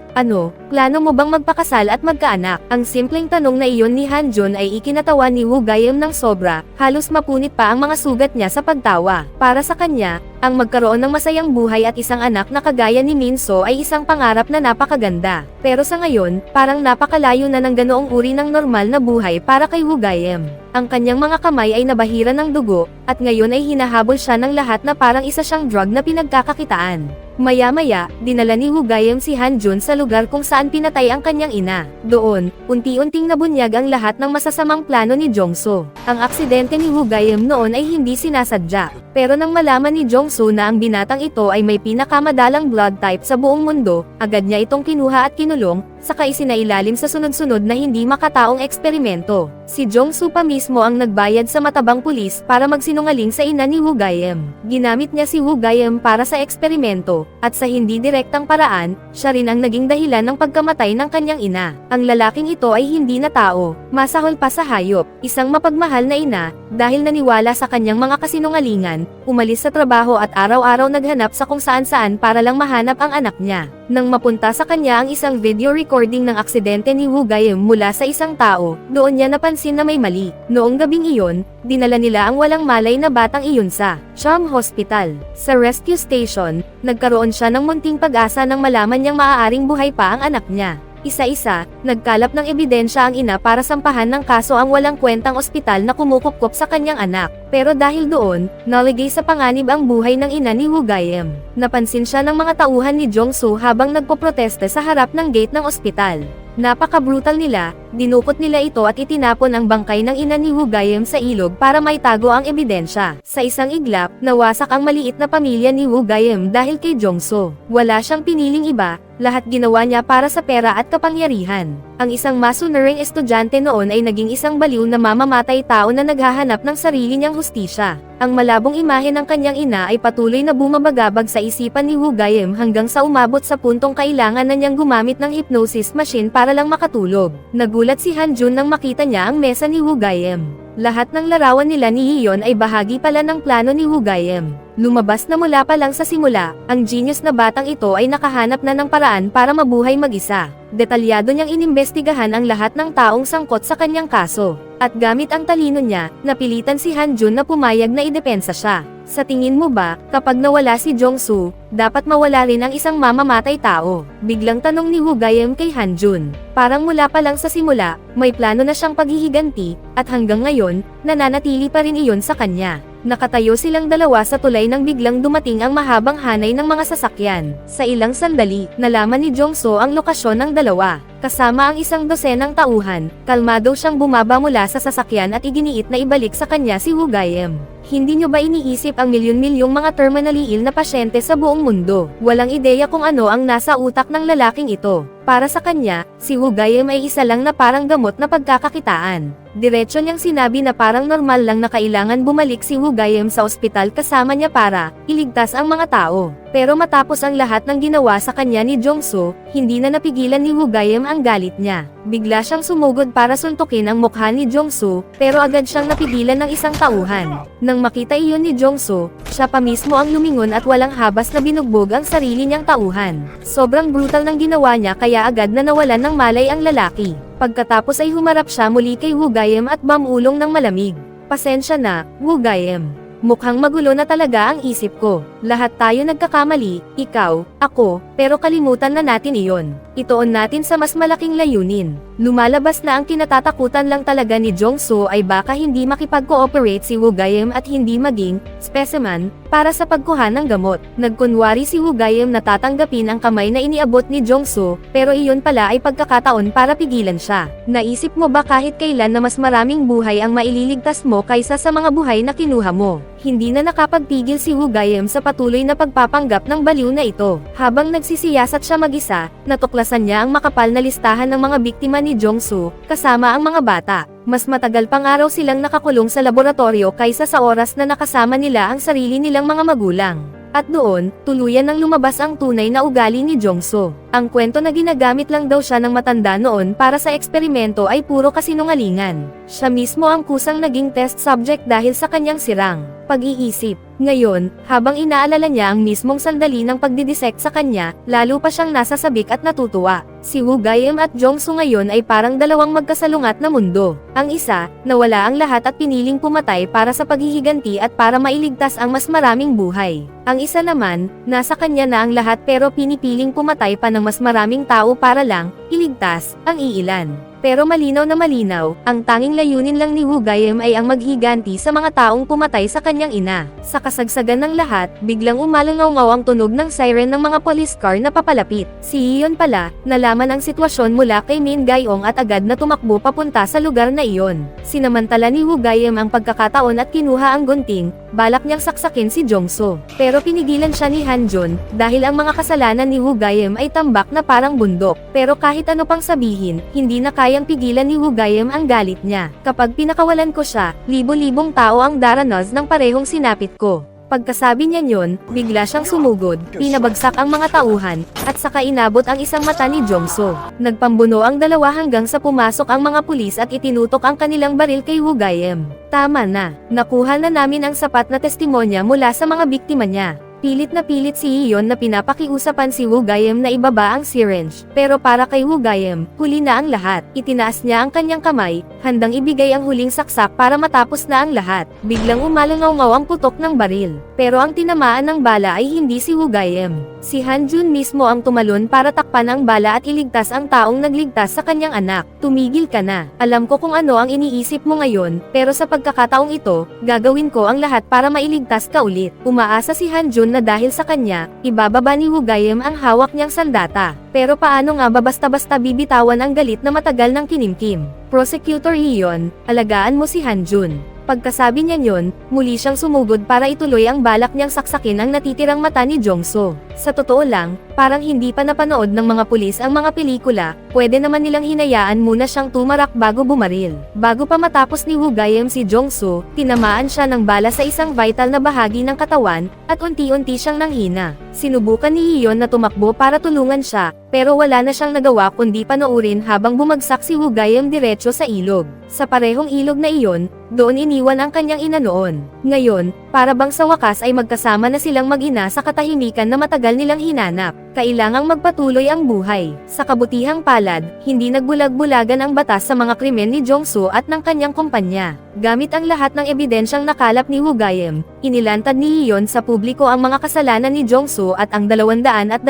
plano mo bang magpakasal at magkaanak? Ang simpleng tanong na iyon ni Hanjun ay ikinatawa ni Wugayem ng sobra, halos mapunit pa ang mga sugat niya sa pagtawa. Para sa kanya, ang magkaroon ng masayang buhay at isang anak na kagaya ni Minso ay isang pangarap na napakaganda. Pero sa ngayon, parang napakalayo na ng ganoong uri ng normal na buhay para kay Wugayem. Ang kanyang mga kamay ay nabahira ng dugo, at ngayon ay hinahabol siya ng lahat na parang isa siyang drug na pinagkakakitaan. Maya-maya, dinala ni Wugayem si Hanjun sa lugar kung saan pinatay ang kanyang ina. Doon, unti-unting nabunyag ang lahat ng masasamang plano ni Jongso. Ang aksidente ni Wugayem noon ay hindi sinasadya. Pero nang malaman ni Jongso na ang binatang ito ay may pinakamadalang blood type sa buong mundo, agad niya itong kinuha at kinulong, saka isinailalim sa sunod-sunod na hindi makataong eksperimento. Si Jongso pa mismo ang nagbayad sa matabang pulis para magsinungaling sa ina ni Wugayem. Ginamit niya si Wugayem para sa eksperimento, at sa hindi direktang paraan, siya rin ang naging dahilan ng pagkamatay ng kanyang ina. Ang lalaking ito ay hindi na tao, masahol pa sa hayop, isang mapagmahal na ina, dahil naniwala sa kanyang mga kasinungalingan, umalis sa trabaho at araw-araw naghanap sa kung saan-saan para lang mahanap ang anak niya. Nang mapunta sa kanya ang isang video recording ng aksidente ni Wugayem mula sa isang tao, doon niya napansin na may mali. Noong gabing iyon, dinala nila ang walang malay na batang iyon sa Cham Hospital. Sa rescue station, nagkaroon siya ng munting pag-asa nang malaman niyang maaaring buhay pa ang anak niya. Isa-isa, nagkalap ng ebidensya ang ina para sampahan ng kaso ang walang kwentang ospital na kumukupkop sa kanyang anak. Pero dahil doon, naligay sa panganib ang buhay ng ina ni Wugayem. Napansin siya ng mga tauhan ni Jongso habang nagpoproteste sa harap ng gate ng ospital. Napaka-brutal nila, dinukot nila ito at itinapon ang bangkay ng ina ni Wugayem sa ilog para maitago ang ebidensya. Sa isang iglap, nawasak ang maliit na pamilya ni Wugayem dahil kay Jongso. Wala siyang piniling iba, lahat ginawa niya para sa pera at kapangyarihan. Ang isang masunuring estudyante noon ay naging isang baliw na mamamatay tao na naghahanap ng sarili niyang hustisya. Ang malabong imahe ng kanyang ina ay patuloy na bumabagabag sa isipan ni Wugayem hanggang sa umabot sa puntong kailangan na niyang gumamit ng hypnosis machine para lang makatulog. Nagulat si Hanjun nang makita niya ang mesa ni Wugayem. Lahat ng larawan nila ni Iyon ay bahagi pala ng plano ni Wugayem. Lumabas na mula pa lang sa simula, ang genius na batang ito ay nakahanap na ng paraan para mabuhay mag-isa. Detalyado niyang inimbestigahan ang lahat ng taong sangkot sa kanyang kaso. At gamit ang talino niya, napilitan si Hanjun na pumayag na idepensa siya. Sa tingin mo ba, kapag nawala si Jongso, dapat mawala rin ang isang mamamatay tao? Biglang tanong ni Wugayem kay Hanjun. Parang mula pa lang sa simula, may plano na siyang paghihiganti, at hanggang ngayon, nananatili pa rin iyon sa kanya. Nakatayo silang dalawa sa tulay nang biglang dumating ang mahabang hanay ng mga sasakyan. Sa ilang sandali, nalaman ni Jongso ang lokasyon ng dalawa. Kasama ang isang dosenang tauhan, kalmado siyang bumaba mula sa sasakyan at iginiit na ibalik sa kanya si Wugayem. Hindi nyo ba iniisip ang milyon-milyong mga terminally ill na pasyente sa buong mundo? Walang ideya kung ano ang nasa utak ng lalaking ito. Para sa kanya, si Wugayem ay isa lang na parang gamot na pagkakakitaan. Diretso niyang sinabi na parang normal lang na kailangan bumalik si Wugayem sa ospital kasama niya para iligtas ang mga tao. Pero matapos ang lahat ng ginawa sa kanya ni Jongso, hindi na napigilan ni Wugayem ang galit niya. Bigla siyang sumugod para suntukin ang mukha ni Jongso, pero agad siyang napigilan ng isang tauhan. Nang makita iyon ni Jongso, siya pa mismo ang lumingon at walang habas na binugbog ang sarili niyang tauhan. Sobrang brutal ng ginawa niya kaya agad na nawalan ng malay ang lalaki. Pagkatapos ay humarap siya muli kay Wugayem at bamulong ng malamig. Pasensya na, Wugayem. Mukhang magulo na talaga ang isip ko. Lahat tayo nagkakamali, ikaw, ako, pero kalimutan na natin iyon. Ituon natin sa mas malaking layunin. Lumalabas na ang kinatatakutan lang talaga ni Jong-soo ay baka hindi makipag-cooperate si Woo Gayem at hindi maging specimen para sa pagkuha ng gamot. Nagkunwari si Woo Gayem na tatanggapin ang kamay na iniabot ni Jong-soo, pero iyon pala ay pagkakataon para pigilan siya. Naisip mo ba kahit kailan na mas maraming buhay ang maililigtas mo kaysa sa mga buhay na kinuha mo? Hindi na nakapagpigil si Woo Gayem sa patuloy na pagpapanggap ng baliw na ito. Habang nagsisiyasat siya mag-isa, natuklasan niya ang makapal na listahan ng mga biktima ni Jong-soo, kasama ang mga bata. Mas matagal pang araw silang nakakulong sa laboratorio kaysa sa oras na nakasama nila ang sarili nilang mga magulang. At doon, tuluyan nang lumabas ang tunay na ugali ni Jong-soo. Ang kwento na ginagamit lang daw siya ng matanda noon para sa eksperimento ay puro kasinungalingan. Siya mismo ang kusang naging test subject dahil sa kanyang sirang pag-iisip. Ngayon, habang inaalala niya ang mismong sandali ng pagdidisect sa kanya, lalo pa siyang nasasabik at natutuwa. Si Woo Gayem at Jong-soo ngayon ay parang dalawang magkasalungat na mundo. Ang isa, nawala ang lahat at piniling pumatay para sa paghihiganti at para mailigtas ang mas maraming buhay. Ang isa naman, nasa kanya na ang lahat pero pinipiling pumatay pa ng mas maraming tao para lang iligtas ang iilan. Pero malinaw na malinaw, ang tanging layunin lang ni Woo Gayem ay ang maghiganti sa mga taong pumatay sa kanyang ina. Sa kasagsagan ng lahat, biglang umalangaw-ngaw ang tunog ng siren ng mga police car na papalapit. Si Iyon pala, nalaman ang sitwasyon mula kay Min Gayong at agad na tumakbo papunta sa lugar na iyon. Sinamantala ni Woo Gayem ang pagkakataon at kinuha ang gunting, balak niyang saksakin si Jong-soo. Pero pinigilan siya ni Han-jun, dahil ang mga kasalanan ni Woo Gayem ay tambak na parang bundok. Pero kahit ano pang sabihin, hindi na kayang pigilan ni Woo Gayem ang galit niya. Kapag pinakawalan ko siya, libo-libong tao ang daranas ng parehong sinapit ko. Pagkasabi niya yon, bigla siyang sumugod, pinabagsak ang mga tauhan, at saka inabot ang isang mata ni Jong-soo. Nagpambuno ang dalawa hanggang sa pumasok ang mga pulis at itinutok ang kanilang baril kay Woo Gayem. Tama na, nakuha na namin ang sapat na testimonya mula sa mga biktima niya. Pilit na pilit si Iyon na pinapakiusapan si Woo Gayem na ibaba ang syringe, pero para kay Woo Gayem, huli na ang lahat. Itinaas niya ang kanyang kamay, handang ibigay ang huling saksak para matapos na ang lahat. Biglang umalangaw-ngaw ang putok ng baril, pero ang tinamaan ng bala ay hindi si Woo Gayem. Si Han-jun mismo ang tumalon para takpan ang bala at iligtas ang taong nagligtas sa kanyang anak. Tumigil ka na. Alam ko kung ano ang iniisip mo ngayon, pero sa pagkakataong ito, gagawin ko ang lahat para mailigtas ka ulit. Umaasa si Han-jun na dahil sa kanya, ibababa ni Woo Gayem ang hawak niyang sandata. Pero paano nga ba basta-basta bibitawan ang galit na matagal ng kinimkim? Prosecutor Iyon, alagaan mo si Han-jun. Pagkasabi niya yon, muli siyang sumugod para ituloy ang balak niyang saksakin ang natitirang mata ni Jong-soo. Sa totoo lang, parang hindi pa napanood ng mga pulis ang mga pelikula, pwede naman nilang hinayaan muna siyang tumarak bago bumaril. Bago pa matapos ni Woo Gayem si Jong-soo, tinamaan siya ng bala sa isang vital na bahagi ng katawan, at unti-unti siyang nanghina. Sinubukan ni Iyon na tumakbo para tulungan siya, pero wala na siyang nagawa kundi panoorin habang bumagsak si Woo Gayem diretso sa ilog. Sa parehong ilog na iyon, doon iniwan ang kanyang ina noon. Ngayon, para bang sa wakas ay magkasama na silang mag-ina sa katahimikan na matagal nilang hinanap. Kailangang magpatuloy ang buhay. Sa kabutihang palad, hindi nagbulag-bulagan ang batas sa mga krimen ni Jong-soo at ng kanyang kumpanya. Gamit ang lahat ng ebidensyang nakalap ni Woo Gayem, inilantad ni Iyon sa publiko ang mga kasalanan ni Jong-soo at ang 223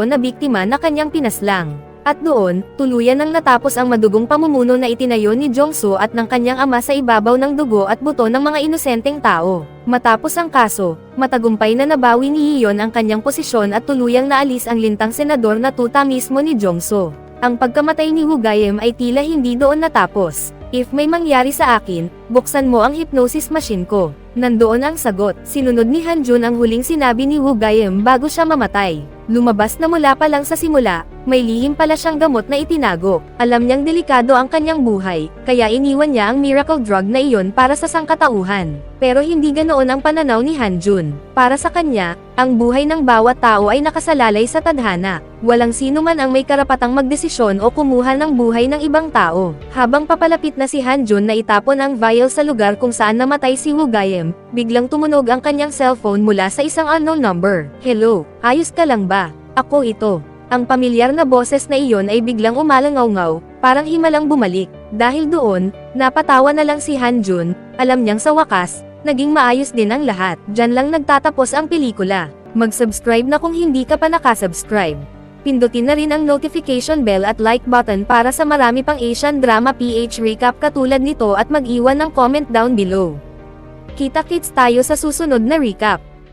na biktima na kanyang pinaslang. At doon, tuluyan nang natapos ang madugong pamumuno na itinayo ni Jong-soo at ng kanyang ama sa ibabaw ng dugo at buto ng mga inosenteng tao. Matapos ang kaso, matagumpay na nabawi ni Iyon ang kanyang posisyon at tuluyang naalis ang lintang senador na tuta mismo ni Jong-soo. Ang pagkamatay ni Woo Gayem ay tila hindi doon natapos. If may mangyari sa akin, buksan mo ang hypnosis machine ko. Nandoon ang sagot. Sinunod ni Han-jun ang huling sinabi ni Woo Gayem bago siya mamatay. Lumabas na mula pa lang sa simula, may lihim pala siyang gamot na itinago. Alam niyang delikado ang kanyang buhay, kaya iniwan niya ang miracle drug na iyon para sa sangkatauhan. Pero hindi ganoon ang pananaw ni Han-jun. Para sa kanya, ang buhay ng bawat tao ay nakasalalay sa tadhana. Walang sino man ang may karapatang magdesisyon o kumuha ng buhay ng ibang tao. Habang papalapit na si Han-jun na itapon ang vial sa lugar kung saan namatay si Woo Gayem, biglang tumunog ang kanyang cellphone mula sa isang unknown number. Hello, ayos ka lang ba? Ako ito. Ang pamilyar na boses na iyon ay biglang umalangaw-ngaw, parang himalang bumalik. Dahil doon, napatawa na lang si Han-jun, alam niyang sa wakas, Naging maayos din ang lahat. Diyan lang nagtatapos ang pelikula. Mag-subscribe na kung hindi ka pa nakasubscribe. Pindutin na rin ang notification bell at like button para sa marami pang Asian Drama PH recap katulad nito at mag-iwan ng comment down below. Kita-kits tayo sa susunod na recap.